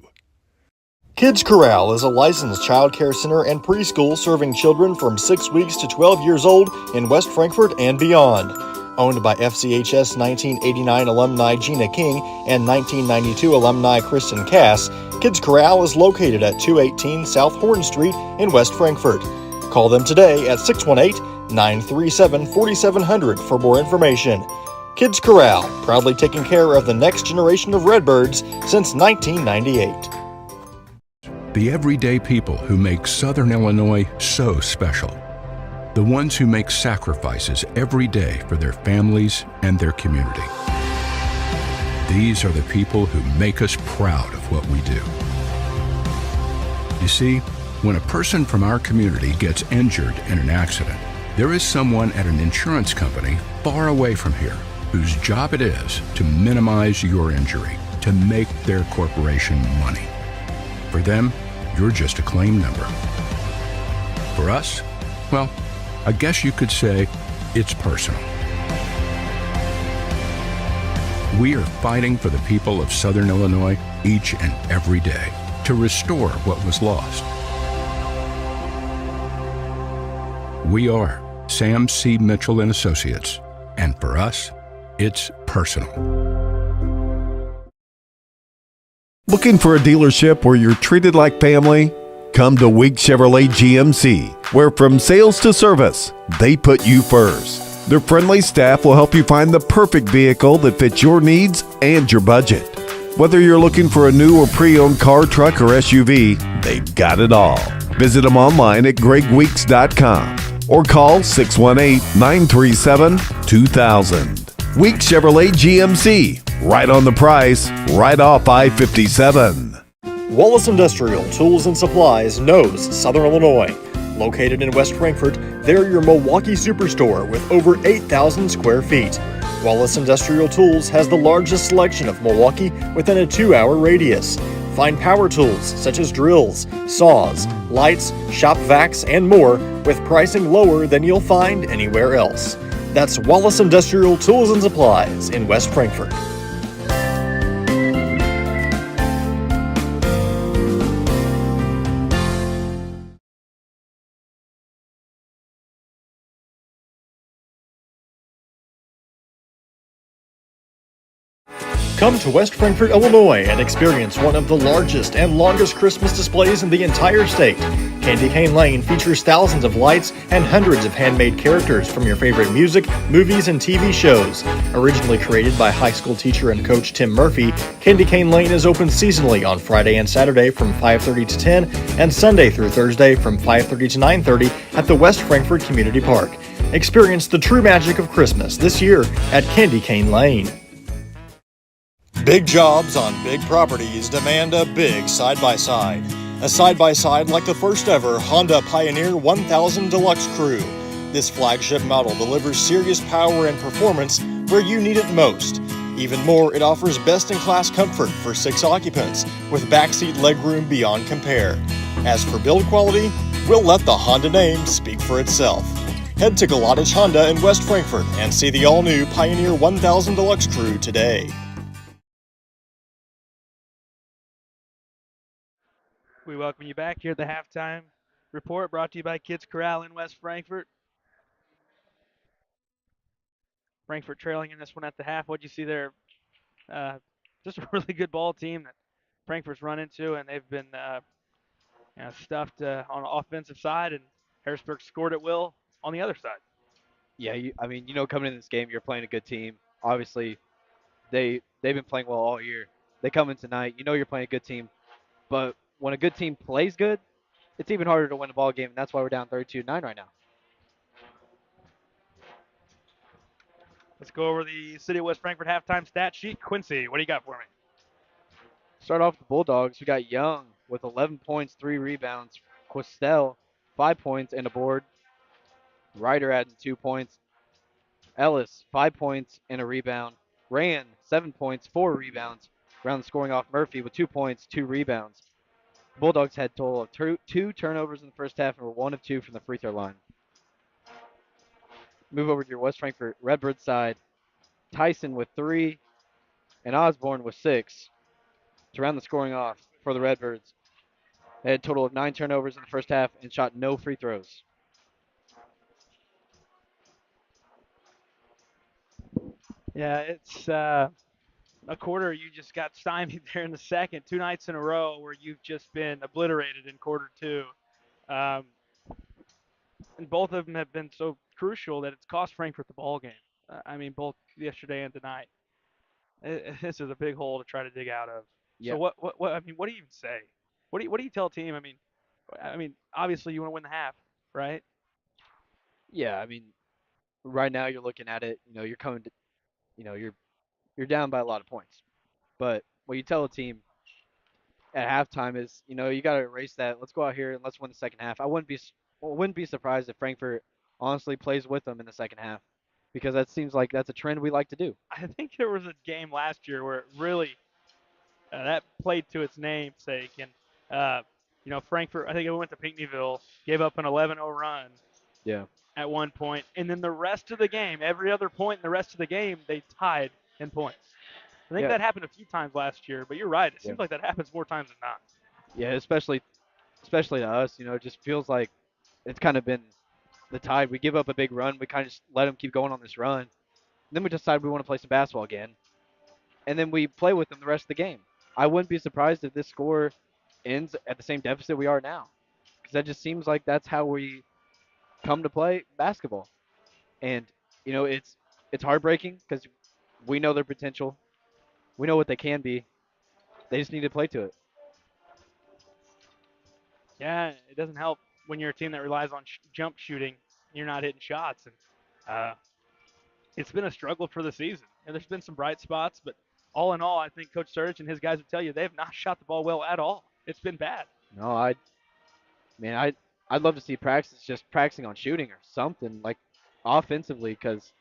Kids Corral is a licensed child care center and preschool serving children from 6 weeks to 12 years old in West Frankfort and beyond. Owned by FCHS 1989 alumni Gina King and 1992 alumni Kristen Cass, Kids Corral is located at 218 South Horn Street in West Frankfort. Call them today at 618-937-4700 for more information. Kids Corral, proudly taking care of the next generation of Redbirds since 1998. The everyday people who make Southern Illinois so special. The ones who make sacrifices every day for their families and their community. These are the people who make us proud of what we do. You see, when a person from our community gets injured in an accident, there is someone at an insurance company far away from here whose job it is to minimize your injury, to make their corporation money. For them, you're just a claim number. For us, well, I guess you could say it's personal. We are fighting for the people of Southern Illinois each and every day to restore what was lost. We are Sam C. Mitchell and Associates, and for us, it's personal. Looking for a dealership where you're treated like family? Come to Week Chevrolet GMC, where from sales to service, they put you first. Their friendly staff will help you find the perfect vehicle that fits your needs and your budget. Whether you're looking for a new or pre-owned car, truck, or SUV, they've got it all. Visit them online at gregweeks.com or call 618-937-2000. Week Chevrolet GMC, right on the price, right off I-57. Wallace Industrial Tools and Supplies knows Southern Illinois. Located in West Frankfort, they're your Milwaukee superstore with over 8,000 square feet. Wallace Industrial Tools has the largest selection of Milwaukee within a 2-hour radius. Find power tools such as drills, saws, lights, shop vacs, and more with pricing lower than you'll find anywhere else. That's Wallace Industrial Tools and Supplies in West Frankfort. Come to West Frankfort, Illinois and experience one of the largest and longest Christmas displays in the entire state. Candy Cane Lane features thousands of lights and hundreds of handmade characters from your favorite music, movies, and TV shows. Originally created by high school teacher and coach Tim Murphy, Candy Cane Lane is open seasonally on Friday and Saturday from 5:30 to 10 and Sunday through Thursday from 5:30 to 9:30 at the West Frankfort Community Park. Experience the true magic of Christmas this year at Candy Cane Lane. Big jobs on big properties demand a big side-by-side. A side-by-side like the first ever Honda Pioneer 1000 Deluxe Crew. This flagship model delivers serious power and performance where you need it most. Even more, it offers best-in-class comfort for 6 occupants with backseat legroom beyond compare. As for build quality, we'll let the Honda name speak for itself. Head to Galatich Honda in West Frankfort and see the all-new Pioneer 1000 Deluxe Crew today. We welcome you back here at the halftime report brought to you by Kids Corral in West Frankfort. Frankfort trailing in this one at the half. What'd you see there? Just a really good ball team that Frankfort's run into, and they've been stuffed on the offensive side, and Harrisburg scored at will on the other side. Yeah, coming in this game, you're playing a good team. Obviously, they've been playing well all year. They come in tonight. You know you're playing a good team, but when a good team plays good, it's even harder to win a ball game, and that's why we're down 32-9 right now. Let's go over the City of West Frankfort halftime stat sheet. Quincy, what do you got for me? Start off with the Bulldogs. We got Young with 11 points, 3 rebounds. Questel, 5 points and a board. Ryder adding 2 points. Ellis, 5 points and a rebound. Rand, 7 points, 4 rebounds. Round scoring off Murphy with 2 points, 2 rebounds. Bulldogs had a total of two turnovers in the first half and were 1 of 2 from the free throw line. Move over to your West Frankfort Redbird side. Tyson with 3 and Osborne with 6 to round the scoring off for the Redbirds. They had a total of 9 turnovers in the first half and shot no free throws. Yeah, it's a quarter you just got stymied there in the second. 2 nights in a row where you've just been obliterated in quarter two. Um, and both of them have been so crucial that it's cost Frankfurt the ball game. I mean, both yesterday and tonight. This is a big hole to try to dig out of. So Yeah, what I mean, what do you even say? What do you tell a team? I mean, obviously you want to win the half, right? yeah. I mean, right now you're looking at it. You're coming to, you're down by a lot of points. But what you tell a team at halftime is, you got to erase that. Let's go out here and let's win the second half. I wouldn't be surprised if Frankfurt honestly plays with them in the second half, because that seems like that's a trend we like to do. I think there was a game last year where it really that played to its namesake, and uh, Frankfurt. I think it went to Pinckneyville, gave up an 11-0 run Yeah, at one point, and then the rest of the game, every other point in the rest of the game, they tied in points. I think yeah, that happened a few times last year, but you're right. It yeah, seems like that happens more times than not. yeah. Especially to us, it just feels like it's kind of been the tide. We give up a big run, we kind of just let them keep going on this run. Then we decide we want to play some basketball again, and then we play with them the rest of the game. I wouldn't be surprised if this score ends at the same deficit we are now, because that just seems like that's how we come to play basketball. And it's heartbreaking because we know their potential, we know what they can be. They just need to play to it. Yeah, it doesn't help when you're a team that relies on jump shooting. You're not hitting shots, and uh, it's been a struggle for the season. And there's been some bright spots, but all in all, I think Coach Surge and his guys would tell you they have not shot the ball well at all. It's been bad. No, man, I'd love to see practice just practicing on shooting or something like offensively, because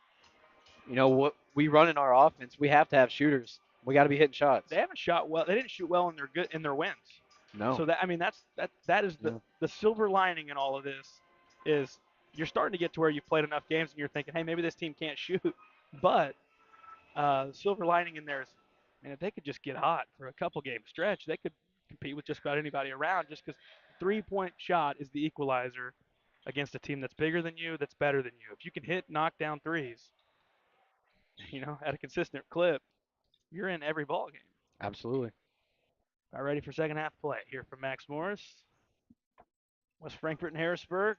what we run in our offense, we have to have shooters. We got to be hitting shots. They haven't shot well. They didn't shoot well in their wins. No, So that is no, the silver lining in all of this is you're starting to get to where you've played enough games and you're thinking, hey, maybe this team can't shoot, but the silver lining in there is, man, if they could just get hot for a couple game stretch, they could compete with just about anybody around. Just because 3-point shot is the equalizer against a team that's bigger than you, that's better than you. If you can hit knock down threes, at a consistent clip, you're in every ball game. absolutely. All ready for second half play here from Max Morris. West Frankfort and Harrisburg.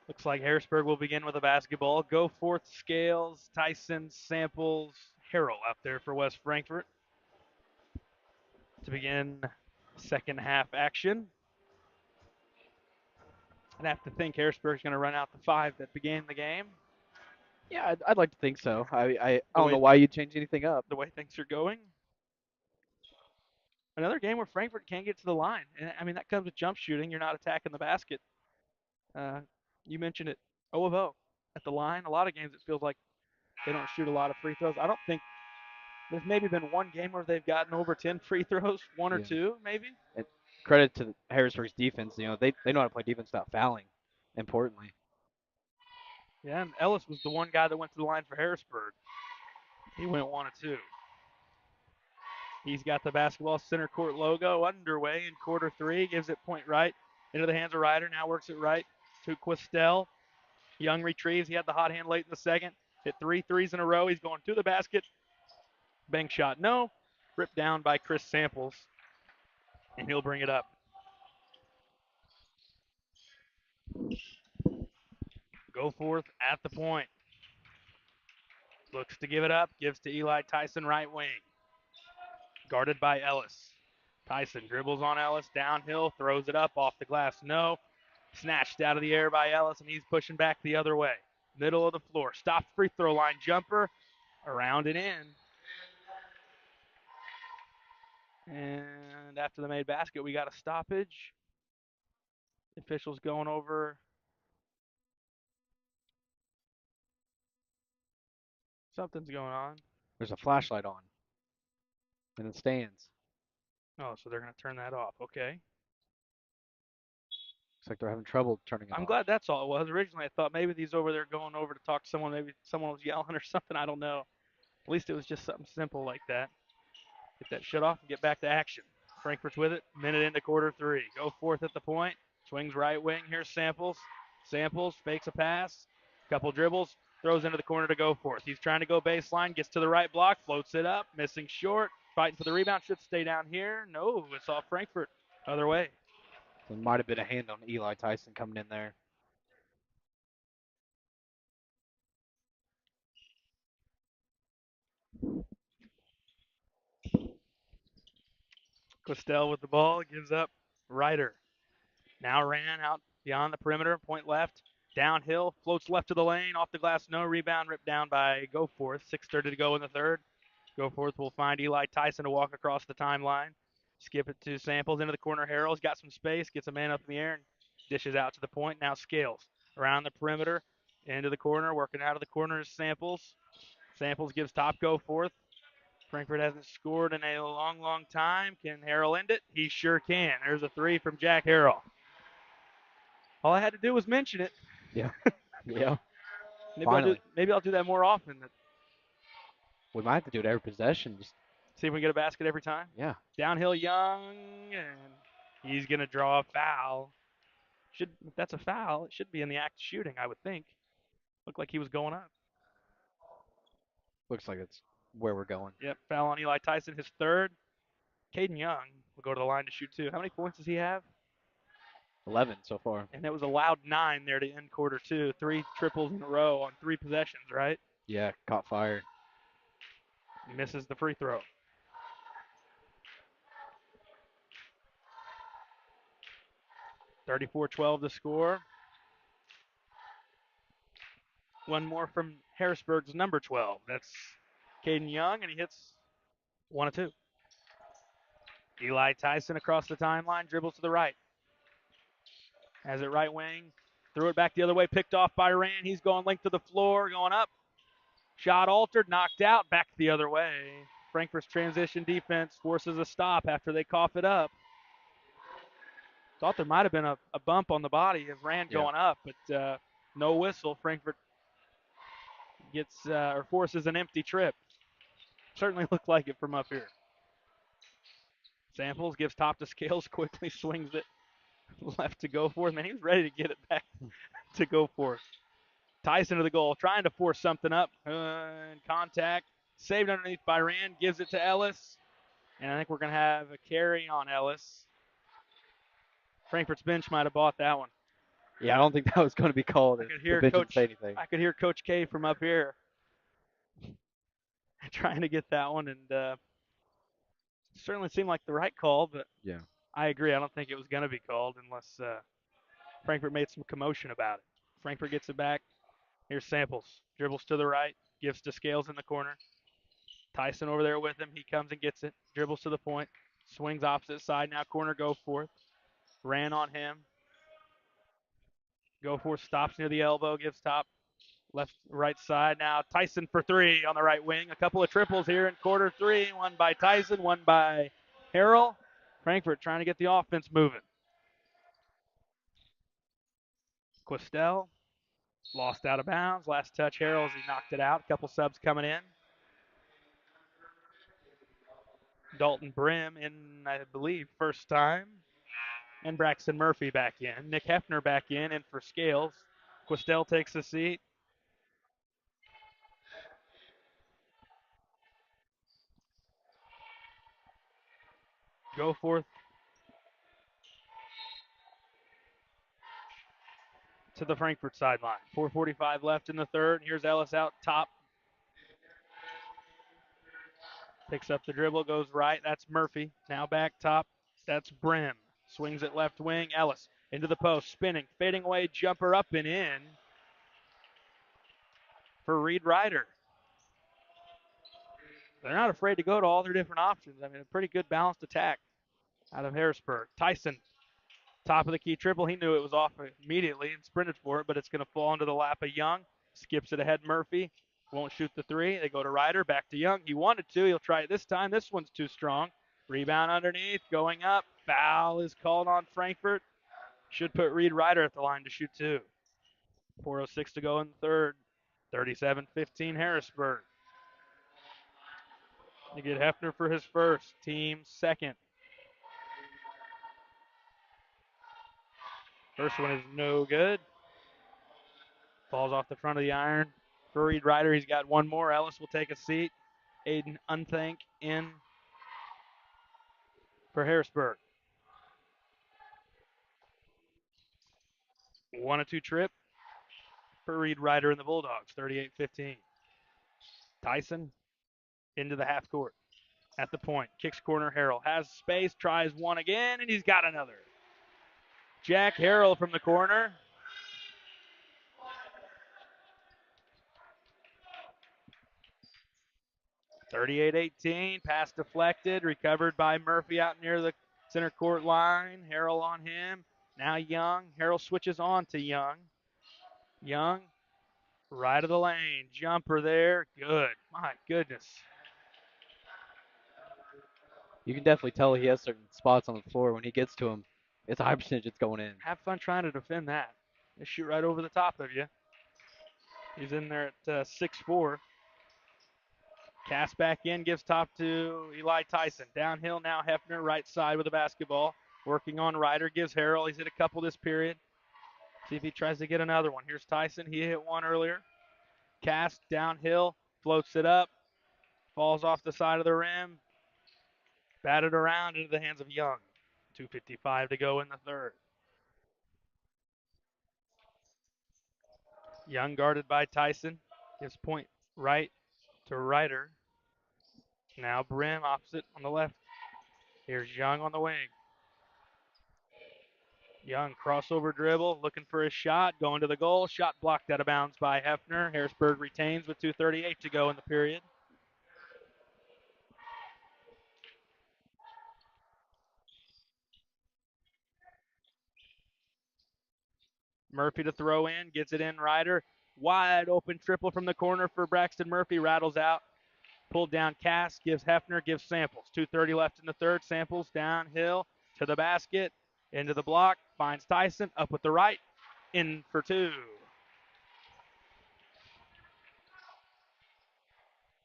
Looks like Harrisburg will begin with a basketball. Go forth Scales, Tyson, Samples, Harrell out there for West Frankfort to begin second half action. I'd have to think Harrisburg's going to run out the 5 that began the game. Yeah, I'd like to think so. I The don't way know why you'd change anything up. the way things are going. Another game where Frankfort can't get to the line. And I mean, that comes with jump shooting. You're not attacking the basket. You mentioned it, 0 of 0 at the line. A lot of games it feels like they don't shoot a lot of free throws. I don't think there's maybe been one game where they've gotten over 10 free throws, one or Yeah. two maybe. And credit to Harrisburg's defense. They know how to play defense without fouling. Importantly. Yeah, and Ellis was the one guy that went to the line for Harrisburg. He went 1 of 2. He's got the basketball center court logo underway in quarter 3. Gives it point right into the hands of Ryder. Now works it right to Questel. Young retrieves. He had the hot hand late in the second. Hit 3 threes in a row. He's going to the basket. Bank shot, no. Ripped down by Chris Samples. And he'll bring it up. Goforth at the point. Looks to give it up. Gives to Eli Tyson, right wing. Guarded by Ellis. Tyson dribbles on Ellis. Downhill. Throws it up off the glass. No. Snatched out of the air by Ellis, and he's pushing back the other way. Middle of the floor. Stop free throw line jumper. Around and in. And after the made basket, we got a stoppage. The officials going over. Something's going on. There's a flashlight on. And it stands. Oh, so they're going to turn that off. Okay. Looks like they're having trouble turning it I'm off. glad that's all it was. Originally, I thought maybe these over there going over to talk to someone. Maybe someone was yelling or something. I don't know. At least it was just something simple like that. Get that shut off and get back to action. Frankfurt's with it. Minute into quarter three. Goforth at the point. Swings right wing. Here's Samples. Samples fakes a pass. Couple dribbles. Throws into the corner to Goforth. He's trying to go baseline. Gets to the right block. Floats it up. Missing short. Fighting for the rebound. Should stay down here. No, it's off Frankfurt. Other way. There might have been a hand on Eli Tyson coming in there. Questel with the ball. Gives up. Ryder. Now ran out beyond the perimeter. Point left. Downhill. Floats left to the lane. Off the glass. No rebound. Ripped down by Goforth. 6:30 to go in the third. Goforth will find Eli Tyson to walk across the timeline. Skip it to Samples into the corner. Harrell's got some space. Gets a man up in the air and dishes out to the point. Now Scales around the perimeter. Into the corner. Working out of the corner is Samples. Samples gives top Goforth. Frankfurt hasn't scored in a long, long time. Can Harrell end it? He sure can. There's a three from Jack Harrell. All I had to do was mention it. Yeah. Yeah. Maybe I'll do that more often. We might have to do it every possession. Just See if we get a basket every time. yeah. Downhill Young, and he's going to draw a foul. If that's a foul, it should be in the act of shooting, I would think. Looked like he was going up. Looks like it's where we're going. Yep, foul on Eli Tyson, his third. Caden Young will go to the line to shoot two. How many points does he have? 11 so far. And it was a loud 9 there to end quarter two. 3 triples in a row on 3 possessions, right? Yeah, caught fire. Misses the free throw. (34-12) the score. One more from Harrisburg's number 12. That's Caden Young, and he hits 1 of 2. Eli Tyson across the timeline, dribbles to the right. Has it right wing, threw it back the other way, picked off by Rand. He's going length to the floor, going up. Shot altered, knocked out, back the other way. Frankfurt's transition defense forces a stop after they cough it up. Thought there might have been a bump on the body of Rand going up, but no whistle. Frankfurt gets or forces an empty trip. Certainly looked like it from up here. Samples gives top to Scales, quickly swings it left to Goforth. Man, he was ready to get it back to Goforth. Tyson to the goal, trying to force something up. In contact. Saved underneath by Rand, gives it to Ellis. And I think we're going to have a carry on Ellis. Frankfurt's bench might have bought that one. Yeah, I don't think that was going to be called. I could hear Coach K from up here trying to get that one, and certainly seemed like the right call, but yeah, I agree. I don't think it was going to be called unless Frankfurt made some commotion about it. Frankfurt gets it back. Here's Samples. Dribbles to the right. Gives to Scales in the corner. Tyson over there with him. He comes and gets it. Dribbles to the point. Swings opposite side. Now corner Goforth. Ran on him. Goforth stops near the elbow. Gives top. Left, right side. Now Tyson for three on the right wing. A couple of triples here in quarter three. One by Tyson. One by Harrell. Frankfurt trying to get the offense moving. Questel lost out of bounds. Last touch, Harrell, as he knocked it out. A couple subs coming in. Dalton Brim in, I believe, first time. And Braxton Murphy back in. Nick Hefner back in, and for Scales. Questel takes the seat. Goforth. to the Frankfurt sideline. 4:45 left in the third. Here's Ellis out top. Picks up the dribble, goes right. That's Murphy. Now back top. That's Brim. Swings it left wing. Ellis into the post, spinning, fading away, jumper up and in for Reed Ryder. They're not afraid to go to all their different options. I mean, a pretty good balanced attack out of Harrisburg. Tyson, top of the key triple. He knew it was off immediately and sprinted for it, but it's going to fall into the lap of Young. Skips it ahead, Murphy. Won't shoot the three. They go to Ryder, back to Young. He wanted to. He'll try it this time. This one's too strong. Rebound underneath, going up. Foul is called on Frankfurt. Should put Reed Ryder at the line to shoot two. 4:06 to go in the third. 37-15 Harrisburg. They get Hefner for his first, team second. First one is no good. Falls off the front of the iron for Reed Ryder. He's got one more. Ellis will take a seat. Aiden Unthank in for Harrisburg. 1-2 trip for Reed Ryder and the Bulldogs. 38-15. Tyson into the half court. At the point. Kicks corner. Harrell has space. Tries one again, and he's got another. Jack Harrell from the corner. (38-18). Pass deflected. Recovered by Murphy out near the center court line. Harrell on him. Now Young. Harrell switches on to Young. Young, right of the lane. Jumper there. Good. My goodness. You can definitely tell he has certain spots on the floor. When he gets to him, it's a high percentage it's going in. Have fun trying to defend that. They shoot right over the top of you. He's in there at 6'4". Cast back in, gives top to Eli Tyson. Downhill now, Hefner, right side with the basketball. Working on Ryder, gives Harrell. He's hit a couple this period. See if he tries to get another one. Here's Tyson. He hit one earlier. Cast downhill, floats it up, falls off the side of the rim. Batted around into the hands of Young. 2:55 to go in the third. Young guarded by Tyson. Gives point right to Ryder. Now Brim opposite on the left. Here's Young on the wing. Young crossover dribble, looking for his shot, going to the goal. Shot blocked out of bounds by Hefner. Harrisburg retains with 2:38 to go in the period. Murphy to throw in, gets it in. Ryder, wide open triple from the corner for Braxton Murphy, rattles out. Pulled down Cass, gives Hefner, gives Samples. 2:30 left in the third. Samples downhill to the basket, into the block, finds Tyson, up with the right, in for two.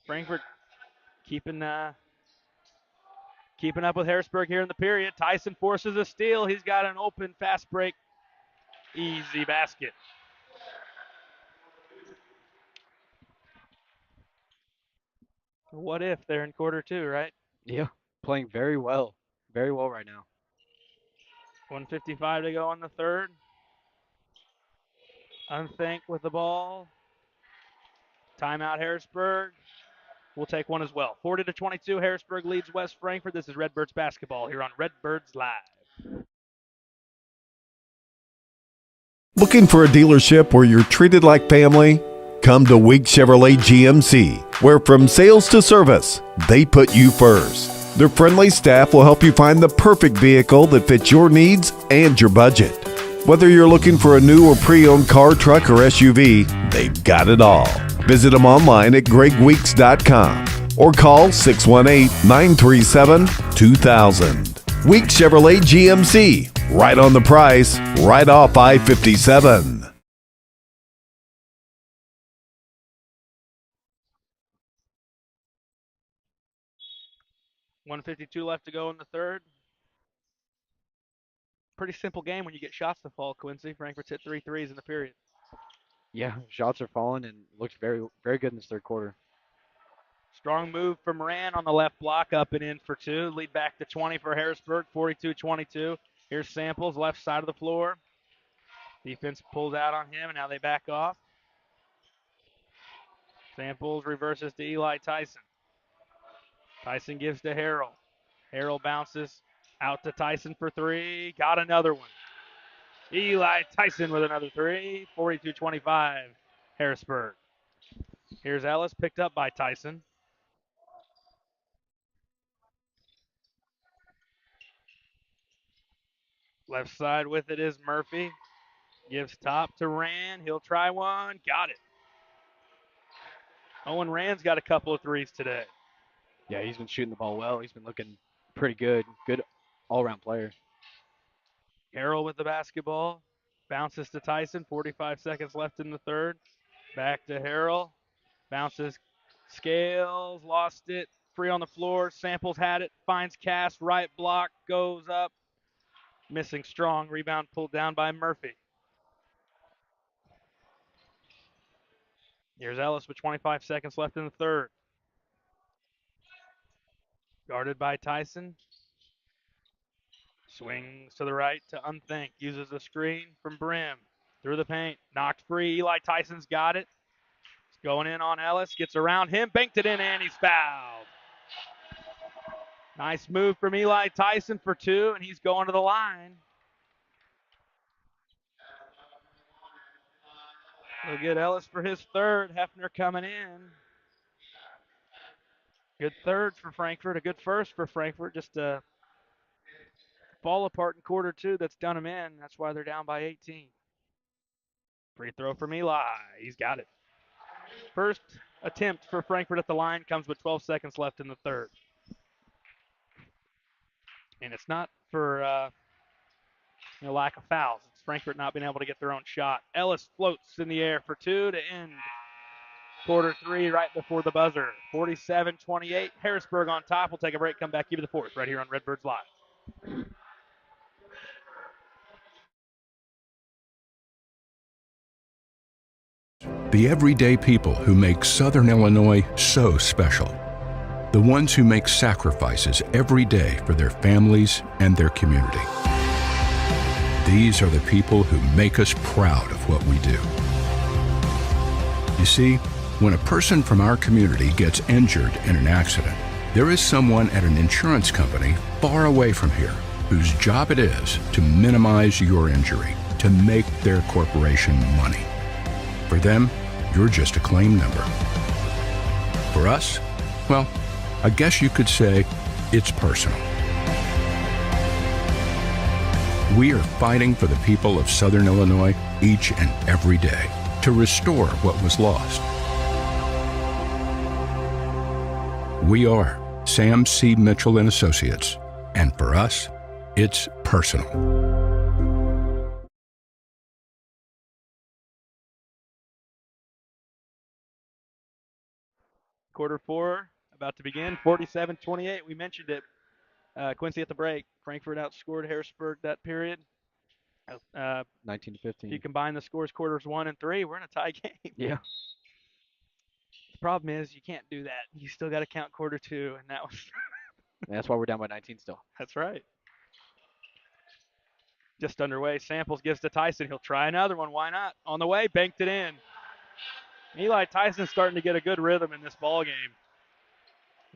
Frankfurt keeping up with Harrisburg here in the period. Tyson forces a steal. He's got an open fast break. Easy basket. What if they're in quarter two, right? Yeah, playing very well. Very well right now. 1:55 to go in the third. Unthank with the ball. Timeout Harrisburg. We'll take one as well. 40-22, Harrisburg leads West Frankfort. This is Redbirds basketball here on Redbirds Live. Looking for a dealership where you're treated like family? Come to Week Chevrolet GMC, where from sales to service, they put you first. Their friendly staff will help you find the perfect vehicle that fits your needs and your budget. Whether you're looking for a new or pre-owned car, truck, or SUV, they've got it all. Visit them online at gregweeks.com or call 618-937-2000. Week Chevrolet GMC, right on the price, right off I-57. 1:52 left to go in the third. Pretty simple game when you get shots to fall, Quincy. Frankfurt's hit 3 threes in the period. Yeah, shots are falling and looks very, very good in this third quarter. Strong move from Moran on the left block, up and in for two. Lead back to 20 for Harrisburg, 42-22. Here's Samples, left side of the floor. Defense pulls out on him, and now they back off. Samples reverses to Eli Tyson. Tyson gives to Harrell. Harrell bounces out to Tyson for three. Got another one. Eli Tyson with another three. 42-25, Harrisburg. Here's Ellis, picked up by Tyson. Left side with it is Murphy. Gives top to Rand. He'll try one. Got it. Owen Rand's got a couple of threes today. Yeah, he's been shooting the ball well. He's been looking pretty good. Good all-around player. Harrell with the basketball. Bounces to Tyson. 45 seconds left in the third. Back to Harrell. Bounces. Scales. Lost it. Free on the floor. Samples had it. Finds Cass. Right block. Goes up. Missing strong. Rebound pulled down by Murphy. Here's Ellis with 25 seconds left in the third. Guarded by Tyson. Swings to the right to Unthink. Uses a screen from Brim. Through the paint. Knocked free. Eli Tyson's got it. It's going in on Ellis. Gets around him. Banked it in, and he's fouled. Nice move from Eli Tyson for two, and he's going to the line. He'll get Ellis for his third. Hefner coming in. Good third for Frankfurt. A good first for Frankfurt. Just a fall apart in quarter two that's done them in. That's why they're down by 18. Free throw from Eli. He's got it. First attempt for Frankfurt at the line comes with 12 seconds left in the third. And it's not for lack of fouls. It's Frankfurt not being able to get their own shot. Ellis floats in the air for two to end quarter three right before the buzzer. 47-28. Harrisburg on top. We'll take a break, come back, give you the fourth right here on Redbirds Live. The everyday people who make Southern Illinois so special. The ones who make sacrifices every day for their families and their community. These are the people who make us proud of what we do. You see, when a person from our community gets injured in an accident, there is someone at an insurance company far away from here whose job it is to minimize your injury, to make their corporation money. For them, you're just a claim number. For us, well, I guess you could say it's personal. We are fighting for the people of Southern Illinois each and every day to restore what was lost. We are Sam C. Mitchell and Associates, and for us, it's personal. Quarter four about to begin. 47-28. We mentioned it. Quincy at the break. Frankfurt outscored Harrisburg that period. 19 to 15. If you combine the scores quarters 1 and 3, we're in a tie game. Yeah. The problem is you can't do that. You still got to count quarter two, and that was. And that's why we're down by 19 still. That's right. Just underway. Samples gives to Tyson. He'll try another one. Why not? On the way, banked it in. Eli Tyson's starting to get a good rhythm in this ball game.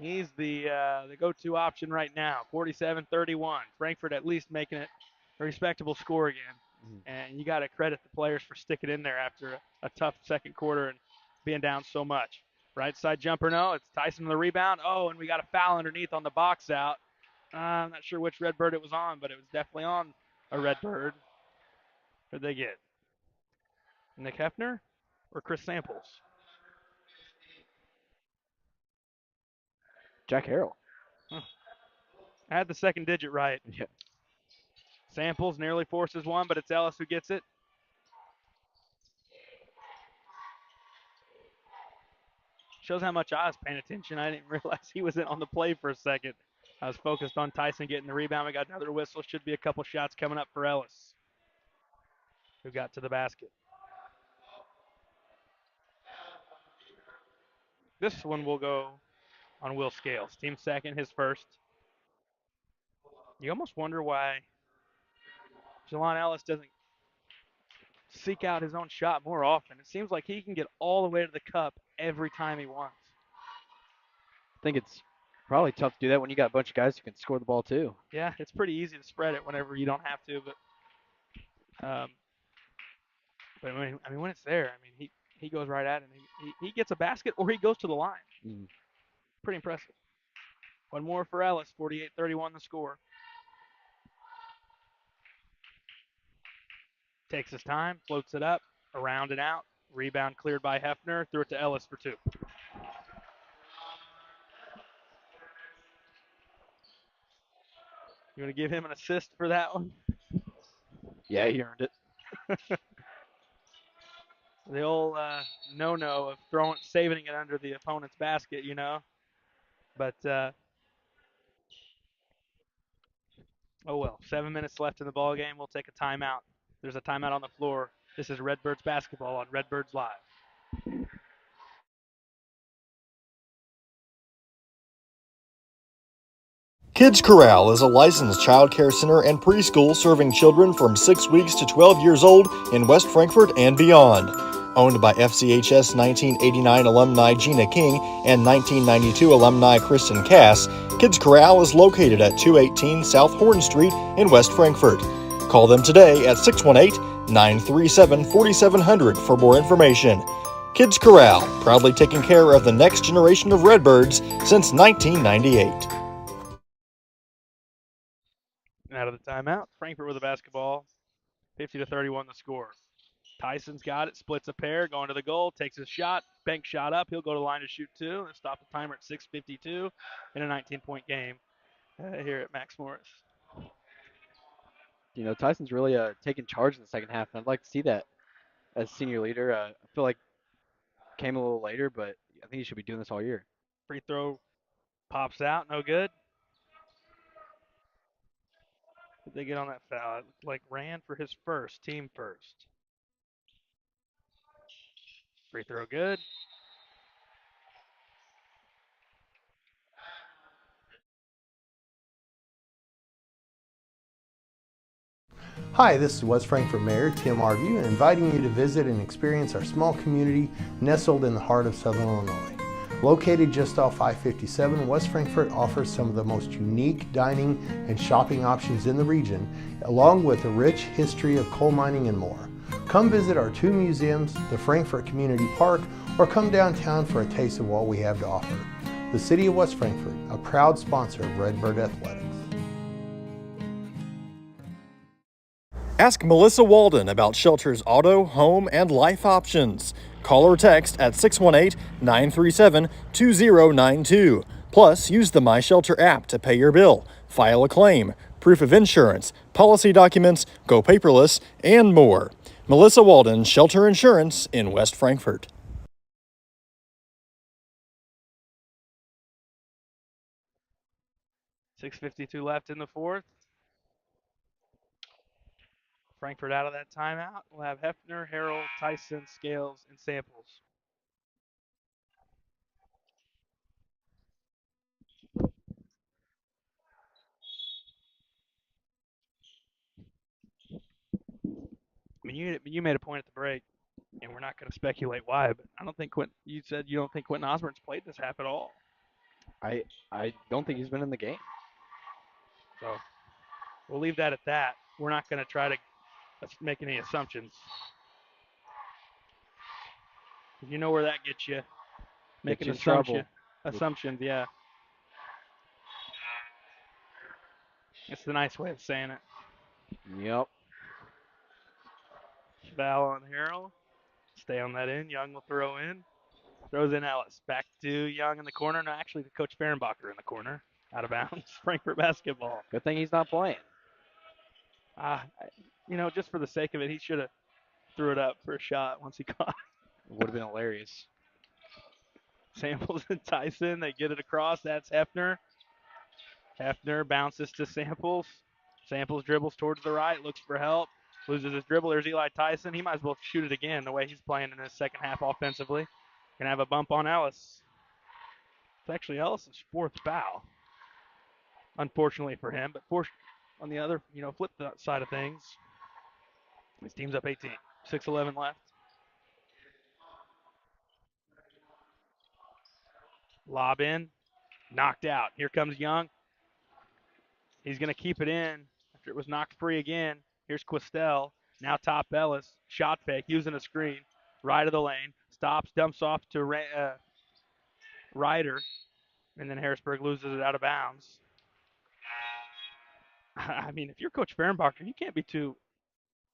He's the go-to option right now. 47-31. Frankfurt at least making it a respectable score again. And you got to credit the players for sticking in there after a tough second quarter and being down so much. Right side jumper, no. It's Tyson on the rebound. Oh, and we got a foul underneath on the box out. I'm not sure which Redbird it was on, but it was definitely on a Redbird. Who'd they get? Nick Hefner or Chris Samples? Jack Harrell. Huh. I had the second digit right. Yeah. Samples nearly forces one, but it's Ellis who gets it. Shows how much I was paying attention. I didn't realize he was in on the play for a second. I was focused on Tyson getting the rebound. We got another whistle. Should be a couple shots coming up for Ellis, who got to the basket. This one will go on Will Scales. Team second, his first. You almost wonder why Jelon Ellis doesn't seek out his own shot more often. It seems like he can get all the way to the cup every time he wants. I think it's probably tough to do that when you got a bunch of guys who can score the ball too. Yeah, it's pretty easy to spread it whenever you don't have to, but when it's there, he goes right at it. And he gets a basket or he goes to the line. Mm. Pretty impressive. One more for Ellis, 48-31 the score. Takes his time, floats it up, around and out. Rebound cleared by Hefner. Threw it to Ellis for 2. You want to give him an assist for that one? Yeah, he earned it. The old no-no of saving it under the opponent's basket, But oh well. 7 minutes left in the ball game. We'll take a timeout. There's a timeout on the floor. This is Redbirds basketball on Redbirds Live. Kids Corral is a licensed child care center and preschool serving children from 6 weeks to 12 years old in West Frankfort and beyond. Owned by FCHS 1989 alumni Gina King and 1992 alumni Kristen Cass, Kids Corral is located at 218 South Horn Street in West Frankfort. Call them today at 618-937-4700 for more information. Kids Corral, proudly taking care of the next generation of Redbirds since 1998. Out of the timeout, Frankfurt with the basketball, 50-31 the score. Tyson's got it, splits a pair, going to the goal, takes his shot, bank shot up. He'll go to the line to shoot 2 and stop the timer at 6:52 in a 19-point game here at Max Morris. Tyson's really taking charge in the second half, and I'd like to see that as senior leader. I feel like came a little later, but I think he should be doing this all year. Free throw pops out, no good. Did they get on that foul? It looked like Rand for his first, team first. Free throw good. Hi, this is West Frankfort Mayor Tim Arview, inviting you to visit and experience our small community nestled in the heart of Southern Illinois. Located just off I-57, West Frankfort offers some of the most unique dining and shopping options in the region, along with a rich history of coal mining and more. Come visit our 2 museums, the Frankfort Community Park, or come downtown for a taste of what we have to offer. The City of West Frankfort, a proud sponsor of Redbird Athletics. Ask Melissa Walden about Shelter's auto, home, and life options. Call or text at 618-937-2092. Plus, use the My Shelter app to pay your bill, file a claim, proof of insurance, policy documents, go paperless, and more. Melissa Walden, Shelter Insurance in West Frankfort. $6:52 left in the fourth. Frankfurt out of that timeout. We'll have Hefner, Harrell, Tyson, Scales, and Samples. You made a point at the break, and we're not going to speculate why, but I don't think you said you don't think Quentin Osborne's played this half at all. I don't think he's been in the game. So we'll leave that at that. We're not going to try to make any assumptions. You know where that gets you. Making assumptions, yeah. It's the nice way of saying it. Yep. Foul on Harrell. Stay on that end. Young will throw in. Throws in Ellis. Back to Young in the corner. No, actually, to Coach Fehrenbacher in the corner. Out of bounds. Frankfurt basketball. Good thing he's not playing. Just for the sake of it, he should have threw it up for a shot once he caught it. Would have been hilarious. Samples and Tyson. They get it across. That's Hefner. Hefner bounces to Samples. Samples dribbles towards the right. Looks for help. Loses his dribble. There's Eli Tyson. He might as well shoot it again the way he's playing in his second half offensively. Gonna have a bump on Ellis. It's actually Ellis' 4th foul. Unfortunately for him, but on the other, flip side of things, his team's up 18. 6:11 left. Lob in, knocked out. Here comes Young. He's going to keep it in after it was knocked free again. Here's Quistel. Now top Ellis. Shot fake, using a screen. Right of the lane. Stops, dumps off to Ryder. And then Harrisburg loses it out of bounds. I mean, if you're Coach Fehrenbacher, you can't be too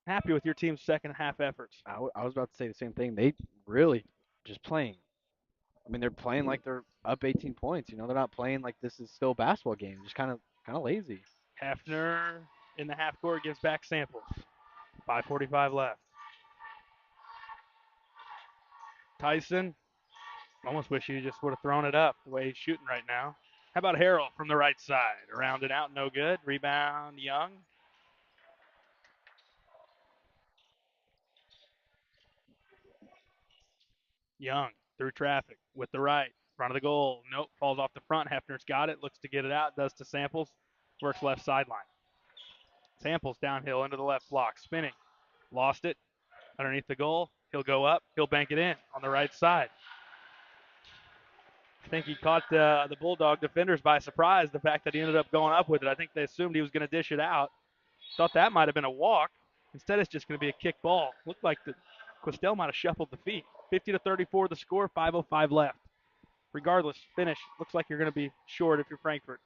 happy with your team's second half efforts. I was about to say the same thing. They really just playing. I mean, they're playing like they're up 18 points. You know, they're not playing like this is still a basketball game. Just kind of lazy. Hefner in the half court gives back Samples. 5:45 left. Tyson, almost wish he just would have thrown it up the way he's shooting right now. How about Harrell from the right side? Around and out, no good. Rebound, Young. Young through traffic with the right. Front of the goal. Nope, falls off the front. Hefner's got it. Looks to get it out. Does to Samples. Works left sideline. Samples downhill into the left block. Spinning. Lost it. Underneath the goal. He'll go up. He'll bank it in on the right side. I think he caught the Bulldog defenders by surprise, the fact that he ended up going up with it. I think they assumed he was going to dish it out. Thought that might have been a walk. Instead, it's just going to be a kick ball. Looked like Quistel might have shuffled the feet. 50-34 the score, 5:05 left. Regardless, finish. Looks like you're going to be short if you're Frankfurt.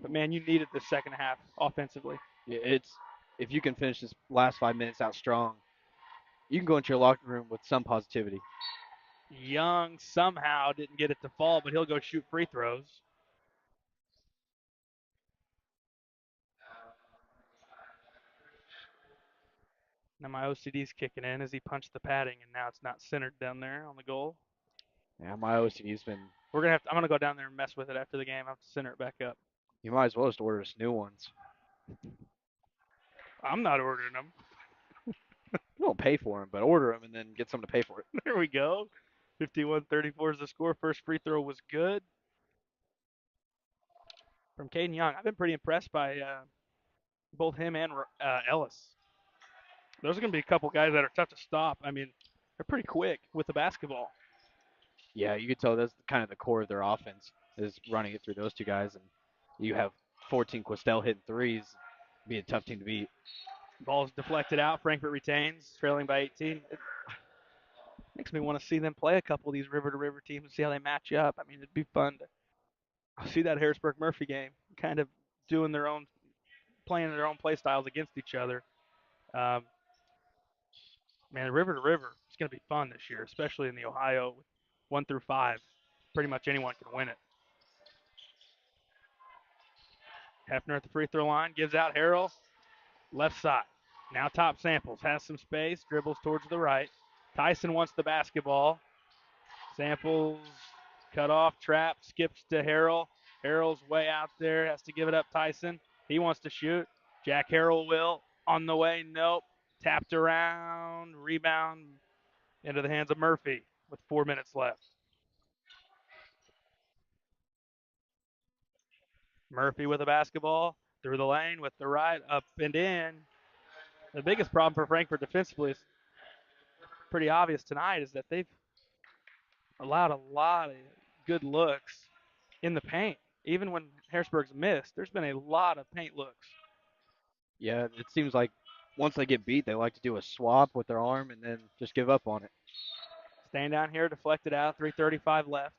But, man, you needed the second half offensively. Yeah, it's if you can finish this last 5 minutes out strong, you can go into your locker room with some positivity. Young somehow didn't get it to fall, but he'll go shoot free throws. Now my OCD's kicking in as he punched the padding, and now it's not centered down there on the goal. Yeah, my OCD's been. I'm gonna go down there and mess with it after the game. I have to center it back up. You might as well just order us new ones. I'm not ordering them. You don't pay for them, but order them and then get someone to pay for it. There we go. 51-34 is the score. First free throw was good from Caden Young. I've been pretty impressed by both him and Ellis. Those are going to be a couple guys that are tough to stop. I mean, they're pretty quick with the basketball. Yeah, you could tell that's kind of the core of their offense is running it through those two guys, and you have 14 Quistel hitting threes. Be a tough team to beat. Ball's deflected out. Frankfurt retains, trailing by 18. It makes me want to see them play a couple of these river-to-river teams and see how they match up. I mean, it'd be fun to see that Harrisburg-Murphy game, kind of playing their own play styles against each other. Man, river to river, it's going to be fun this year, especially in the Ohio 1 through 5. Pretty much anyone can win it. Hefner at the free throw line, gives out Harrell, left side. Now top Samples, has some space, dribbles towards the right. Tyson wants the basketball. Samples cut off, trap, skips to Harrell. Harrell's way out there, has to give it up Tyson. He wants to shoot. Jack Harrell will. On the way, nope. Tapped around, rebound into the hands of Murphy with 4 minutes left. Murphy with the basketball, through the lane with the right, up and in. The biggest problem for Frankfurt defensively is pretty obvious tonight is that they've allowed a lot of good looks in the paint. Even when Harrisburg's missed, there's been a lot of paint looks. Yeah, it seems like once they get beat, they like to do a swap with their arm and then just give up on it. Staying down here, deflected out, 3:35 left.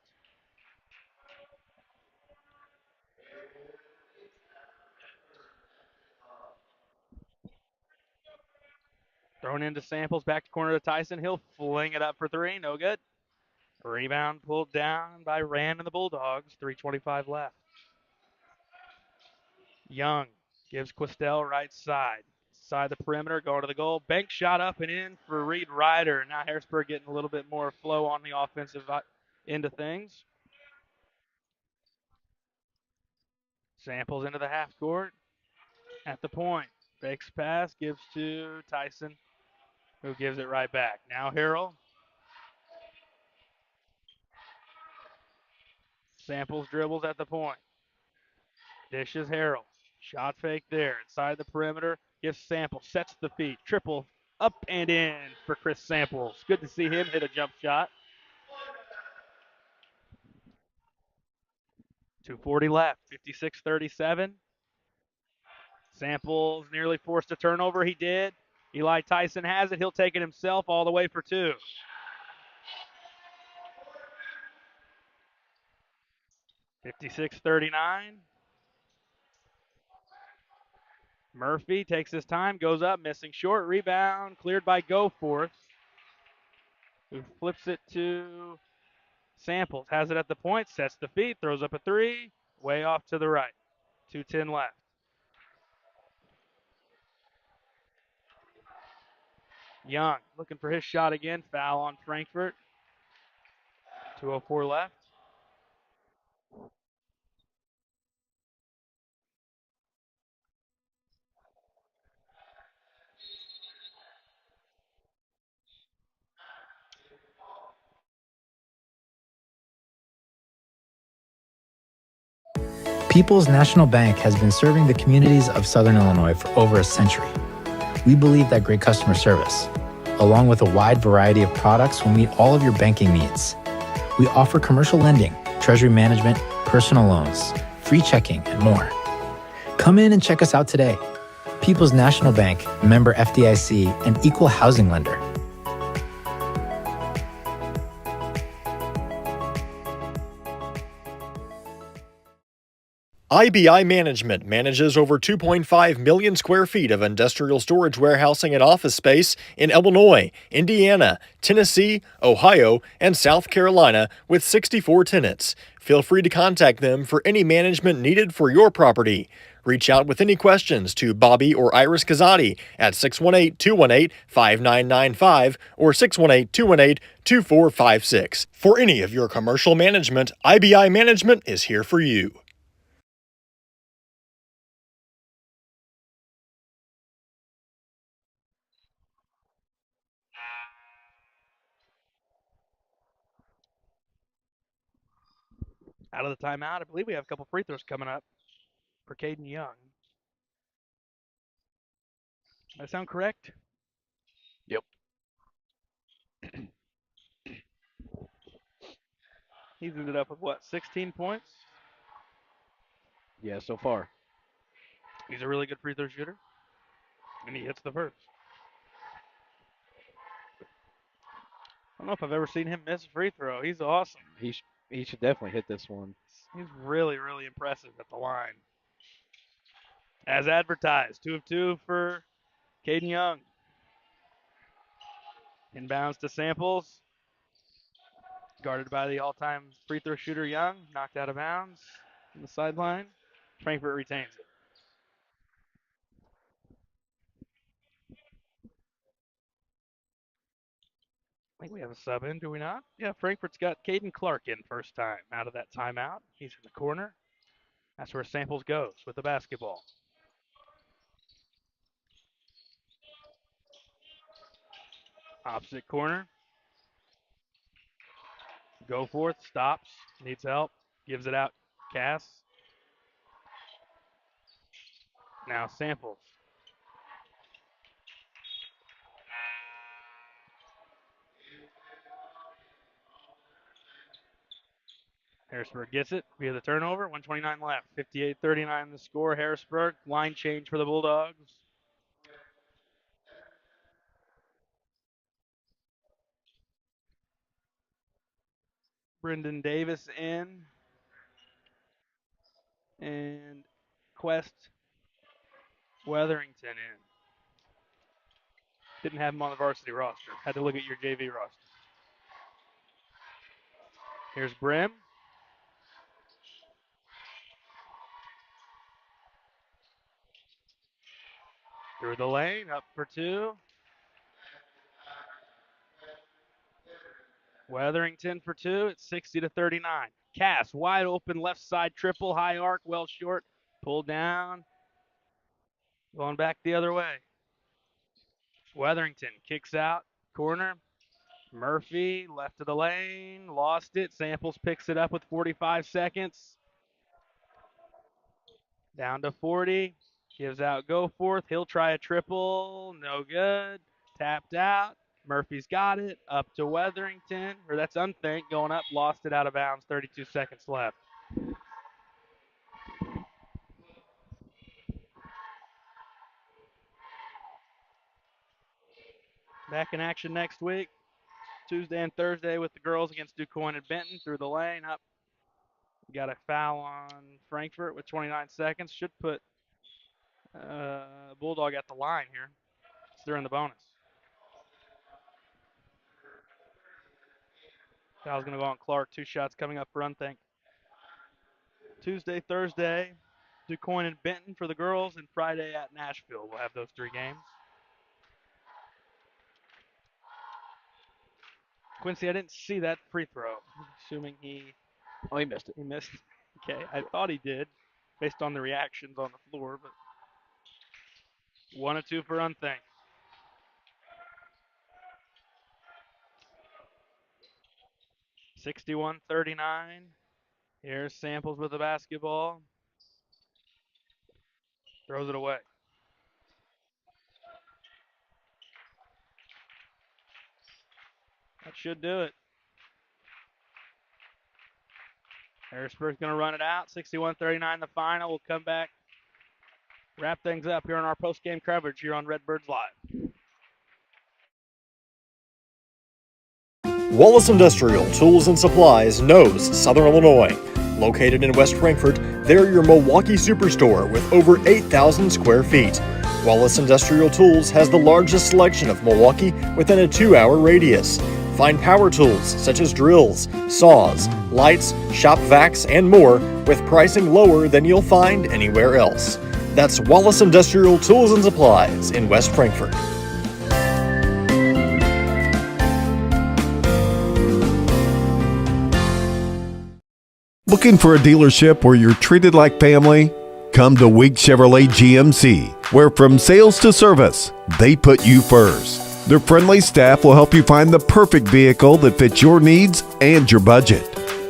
Thrown into Samples, back to corner to Tyson. He'll fling it up for three, no good. Rebound pulled down by Rand and the Bulldogs, 3:25 left. Young gives Quistel right side. Side the perimeter, going to the goal. Bank shot up and in for Reed Ryder. Now Harrisburg getting a little bit more flow on the offensive end of things. Samples into the half court. At the point. Fakes pass, gives to Tyson, who gives it right back. Now Harrell. Samples dribbles at the point. Dishes Harrell. Shot fake there. Inside the perimeter. Gives Samples. Sets the feet. Triple Up and in for Chris Samples. Good to see him hit a jump shot. 2:40 left, 56-37. Samples nearly forced a turnover. He did. Eli Tyson has it. He'll take it himself all the way for two. 56-39. Murphy takes his time, goes up, missing short. Rebound cleared by Goforth, who flips it to Samples. Has it at the point, sets the feet, throws up a three, way off to the right. 2:10 left. Young looking for his shot again. Foul on Frankfurt. 2:04 left. People's National Bank has been serving the communities of Southern Illinois for over a century. We believe that great customer service, along with a wide variety of products, will meet all of your banking needs. We offer commercial lending, treasury management, personal loans, free checking, and more. Come in and check us out today. People's National Bank, member FDIC, and equal housing lender. IBI Management manages over 2.5 million square feet of industrial storage warehousing and office space in Illinois, Indiana, Tennessee, Ohio, and South Carolina with 64 tenants. Feel free to contact them for any management needed for your property. Reach out with any questions to Bobby or Iris Kazadi at 618-218-5995 or 618-218-2456. For any of your commercial management, IBI Management is here for you. Out of the timeout, I believe we have a couple free throws coming up for Caden Young. Does that sound correct? Yep. He's ended up with what, 16 points? Yeah, so far. He's a really good free throw shooter, and he hits the first. I don't know if I've ever seen him miss a free throw. He's awesome. He should definitely hit this one. He's really, really impressive at the line. As advertised, 2 of 2 for Caden Young. Inbounds to Samples. Guarded by the all-time free throw shooter Young. Knocked out of bounds on the sideline. Frankfurt retains it. I think we have a sub in, do we not? Yeah, Frankfurt's got Caden Clark in first time out of that timeout. He's in the corner. That's where Samples goes with the basketball. Opposite corner. Goforth, stops, needs help, gives it out. Cass. Now Samples. Harrisburg gets it via the turnover. 129 left. 58-39 the score. Harrisburg. Line change for the Bulldogs. Brendan Davis in. And Quest Weatherington in. Didn't have him on the varsity roster. Had to look at your JV roster. Here's Brim. Through the lane, up for two. Weatherington for two. It's 60-39. Cass, wide open left side triple, high arc, well short. Pulled down. Going back the other way. Weatherington kicks out, corner. Murphy, left of the lane, lost it. Samples picks it up with 45 seconds. Down to 40. Gives out Goforth. He'll try a triple. No good. tapped out. Murphy's got it up to Weatherington, or that's Unthink going up, lost it out of bounds. 32 seconds left. Back in action next week, Tuesday and Thursday with the girls against DuQuoin and Benton. Through the lane, up. Got a foul on Frankfort with 29 seconds. Should put Bulldog at the line here. They're in the bonus. Foul's going to go on Clark. 2 shots coming up for Unthink. Tuesday, Thursday, DuQuoin and Benton for the girls, and Friday at Nashville. We'll have those 3 games. Quincy, I didn't see that free throw. Assuming he missed it. He missed. Okay, I thought he did, based on the reactions on the floor. But 1 of 2 for Unthink. (61-39). Here's Samples with the basketball. Throws it away. That should do it. Harrisburg's going to run it out. 61-39 the final. We'll come back, wrap things up here on our post-game coverage here on Redbirds Live. Wallace Industrial Tools and Supplies knows Southern Illinois. Located in West Frankfort, they're your Milwaukee superstore with over 8,000 square feet. Wallace Industrial Tools has the largest selection of Milwaukee within a 2-hour radius. Find power tools such as drills, saws, lights, shop vacs, and more with pricing lower than you'll find anywhere else. That's Wallace Industrial Tools and Supplies in West Frankfort. Looking for a dealership where you're treated like family? Come to Week Chevrolet GMC, where from sales to service, they put you first. Their friendly staff will help you find the perfect vehicle that fits your needs and your budget.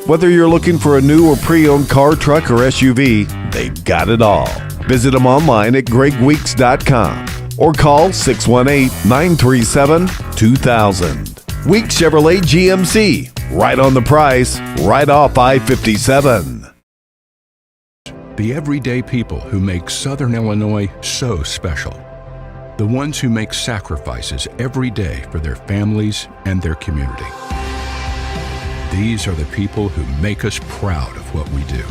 Whether you're looking for a new or pre-owned car, truck, or SUV, they've got it all. Visit them online at gregweeks.com or call 618-937-2000. Week Chevrolet GMC, right on the price, right off I-57. The everyday people who make Southern Illinois so special. The ones who make sacrifices every day for their families and their community. These are the people who make us proud of what we do.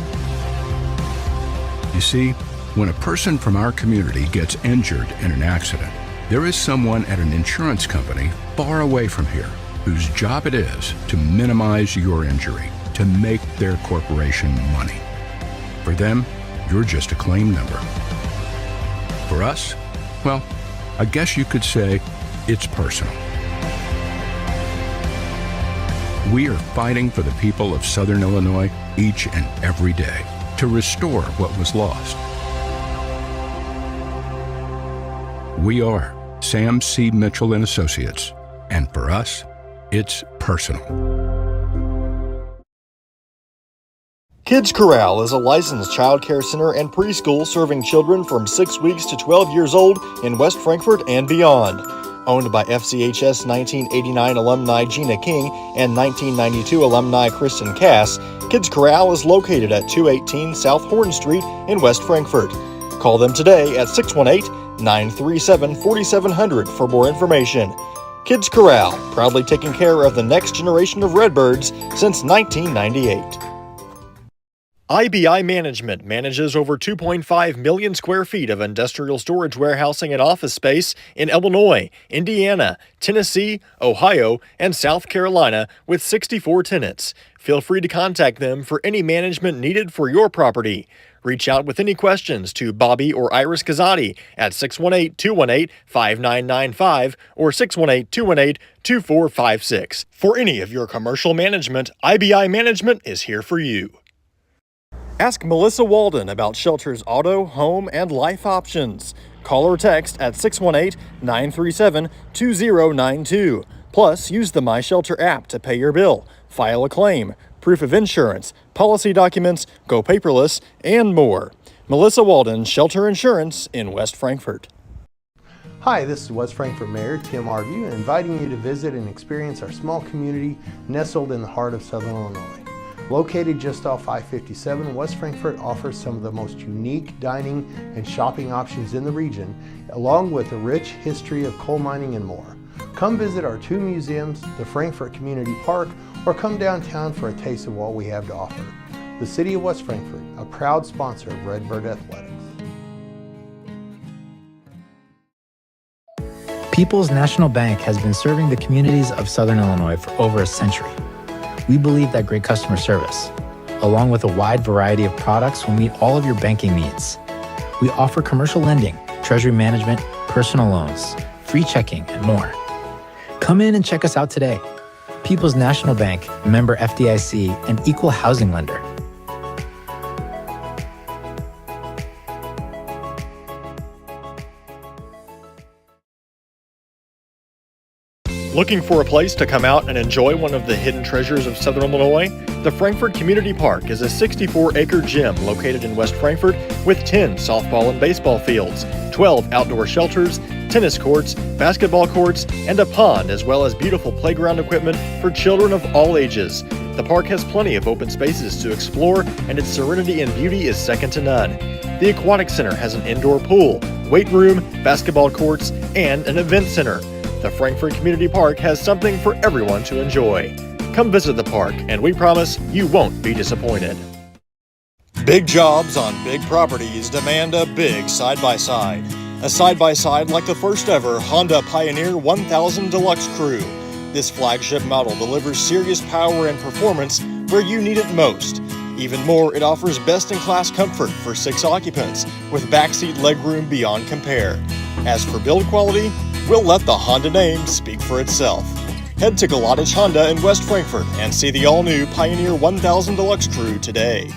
You see, when a person from our community gets injured in an accident, there is someone at an insurance company far away from here whose job it is to minimize your injury, to make their corporation money. For them, you're just a claim number. For us, well, I guess you could say it's personal. We are fighting for the people of Southern Illinois each and every day to restore what was lost. We are Sam C. Mitchell and Associates, and for us, it's personal. Kids Corral is a licensed child care center and preschool serving children from 6 weeks to 12 years old in West Frankfort and beyond. Owned by FCHS 1989 alumni Gina King and 1992 alumni Kristen Cass, Kids Corral is located at 218 South Horn Street in West Frankfort. Call them today at 618-937-4700 for more information. Kids Corral, proudly taking care of the next generation of Redbirds since 1998. IBI Management manages over 2.5 million square feet of industrial storage warehousing and office space in Illinois, Indiana, Tennessee, Ohio, and South Carolina with 64 tenants. Feel free to contact them for any management needed for your property. Reach out with any questions to Bobby or Iris Kazadi at 618-218-5995 or 618-218-2456. For any of your commercial management, IBI Management is here for you. Ask Melissa Walden about Shelter's auto, home, and life options. Call or text at 618-937-2092. Plus, use the My Shelter app to pay your bill, file a claim, proof of insurance, policy documents, go paperless, and more. Melissa Walden, Shelter Insurance in West Frankfort. Hi, this is West Frankfort Mayor Tim Arview, inviting you to visit and experience our small community nestled in the heart of Southern Illinois. Located just off I-57, West Frankfort offers some of the most unique dining and shopping options in the region, along with a rich history of coal mining and more. Come visit our two museums, the Frankfort Community Park, or come downtown for a taste of what we have to offer. The City of West Frankfort, a proud sponsor of Redbird Athletics. People's National Bank has been serving the communities of Southern Illinois for over a century. We believe that great customer service, along with a wide variety of products, will meet all of your banking needs. We offer commercial lending, treasury management, personal loans, free checking, and more. Come in and check us out today. People's National Bank, member FDIC, and equal housing lender. Looking for a place to come out and enjoy one of the hidden treasures of Southern Illinois? The Frankfort Community Park is a 64-acre gym located in West Frankfort with 10 softball and baseball fields, 12 outdoor shelters, tennis courts, basketball courts, and a pond, as well as beautiful playground equipment for children of all ages. The park has plenty of open spaces to explore, and its serenity and beauty is second to none. The Aquatic Center has an indoor pool, weight room, basketball courts, and an event center. The Frankfort Community Park has something for everyone to enjoy. Come visit the park, and we promise you won't be disappointed. Big jobs on big properties demand a big side-by-side. A side-by-side like the first ever Honda Pioneer 1000 Deluxe Crew. This flagship model delivers serious power and performance where you need it most. Even more, it offers best-in-class comfort for 6 occupants with backseat legroom beyond compare. As for build quality, we'll let the Honda name speak for itself. Head to Galatish Honda in West Frankfort and see the all-new Pioneer 1000 Deluxe Crew today.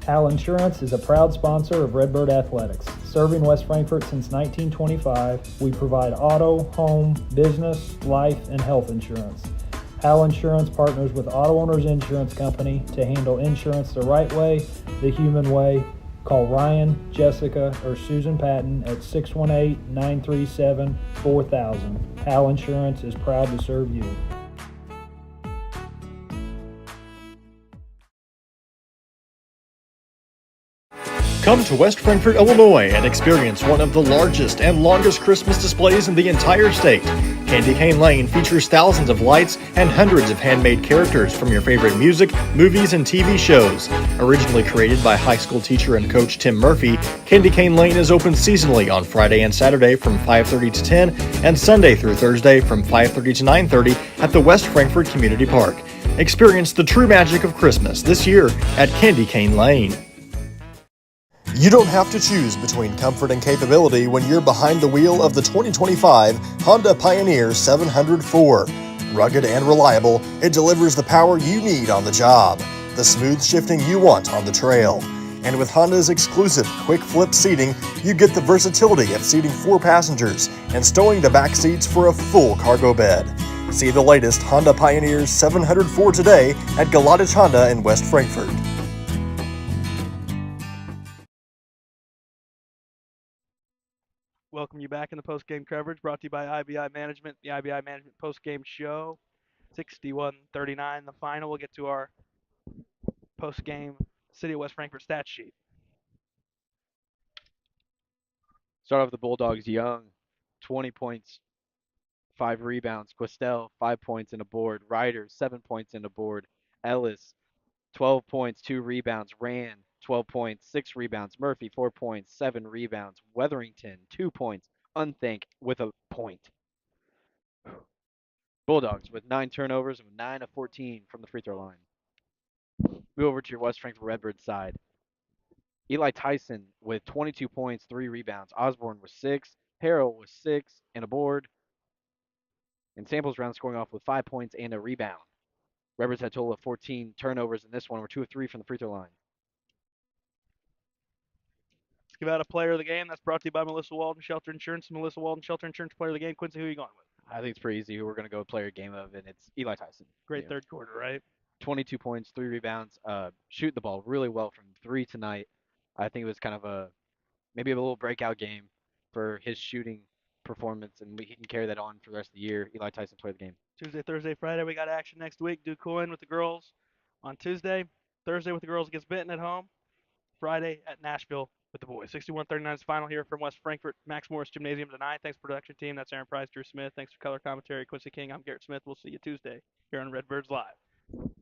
Al Insurance is a proud sponsor of Redbird Athletics. Serving West Frankfort since 1925, we provide auto, home, business, life, and health insurance. Al Insurance partners with Auto Owners Insurance Company to handle insurance the right way, the human way. Call Ryan, Jessica, or Susan Patton at 618-937-4000. Al Insurance is proud to serve you. Come to West Frankfort, Illinois and experience one of the largest and longest Christmas displays in the entire state. Candy Cane Lane features thousands of lights and hundreds of handmade characters from your favorite music, movies, and TV shows. Originally created by high school teacher and coach Tim Murphy, Candy Cane Lane is open seasonally on Friday and Saturday from 5:30 to 10 and Sunday through Thursday from 5:30 to 9:30 at the West Frankfort Community Park. Experience the true magic of Christmas this year at Candy Cane Lane. You don't have to choose between comfort and capability when you're behind the wheel of the 2025 Honda Pioneer 704. Rugged and reliable, it delivers the power you need on the job, the smooth shifting you want on the trail. And with Honda's exclusive quick flip seating, you get the versatility of seating 4 passengers and stowing the back seats for a full cargo bed. See the latest Honda Pioneer 704 today at Galatish Honda in West Frankfort. Welcome you back in the post-game coverage brought to you by IBI Management, the IBI Management post-game show. 61-39 the final. We'll get to our post-game City of West Frankfort stat sheet. Start off with the Bulldogs young, 20 points, 5 rebounds. Questel, 5 points and a board. Ryder, 7 points and a board. Ellis, 12 points, 2 rebounds. Rand, 12 points, 6 rebounds. Murphy, 4 points, 7 rebounds. Weatherington, 2 points. Unthank with a point. Bulldogs with 9 turnovers and 9 of 14 from the free throw line. Move over to your West Frankfort Redbird side. Eli Tyson with 22 points, 3 rebounds. Osborne with 6. Harrell with 6 and a board. And Samples round scoring off with 5 points and a rebound. Redbirds had a total of 14 turnovers in this one. We're 2 of 3 from the free throw line. Let's give out a player of the game. That's brought to you by Melissa Walden Shelter Insurance. Melissa Walden Shelter Insurance player of the game. Quincy, who are you going with? I think it's pretty easy who we're going to go player game of, and it's Eli Tyson. Great third quarter, right? 22 points, 3 rebounds. Shooting the ball really well from 3 tonight. I think it was kind of a maybe a little breakout game for his shooting performance, and he can carry that on for the rest of the year. Eli Tyson play the game. Tuesday, Thursday, Friday, we got action next week. DuQuoin with the girls on Tuesday. Thursday with the girls against Benton at home. Friday at Nashville with the boys. 61-39 is final here from West Frankfort Max Morris Gymnasium tonight. Thanks, production team. That's Aaron Price, Drew Smith. Thanks for color commentary, Quincy King. I'm Garrett Smith. We'll see you Tuesday here on Redbirds Live.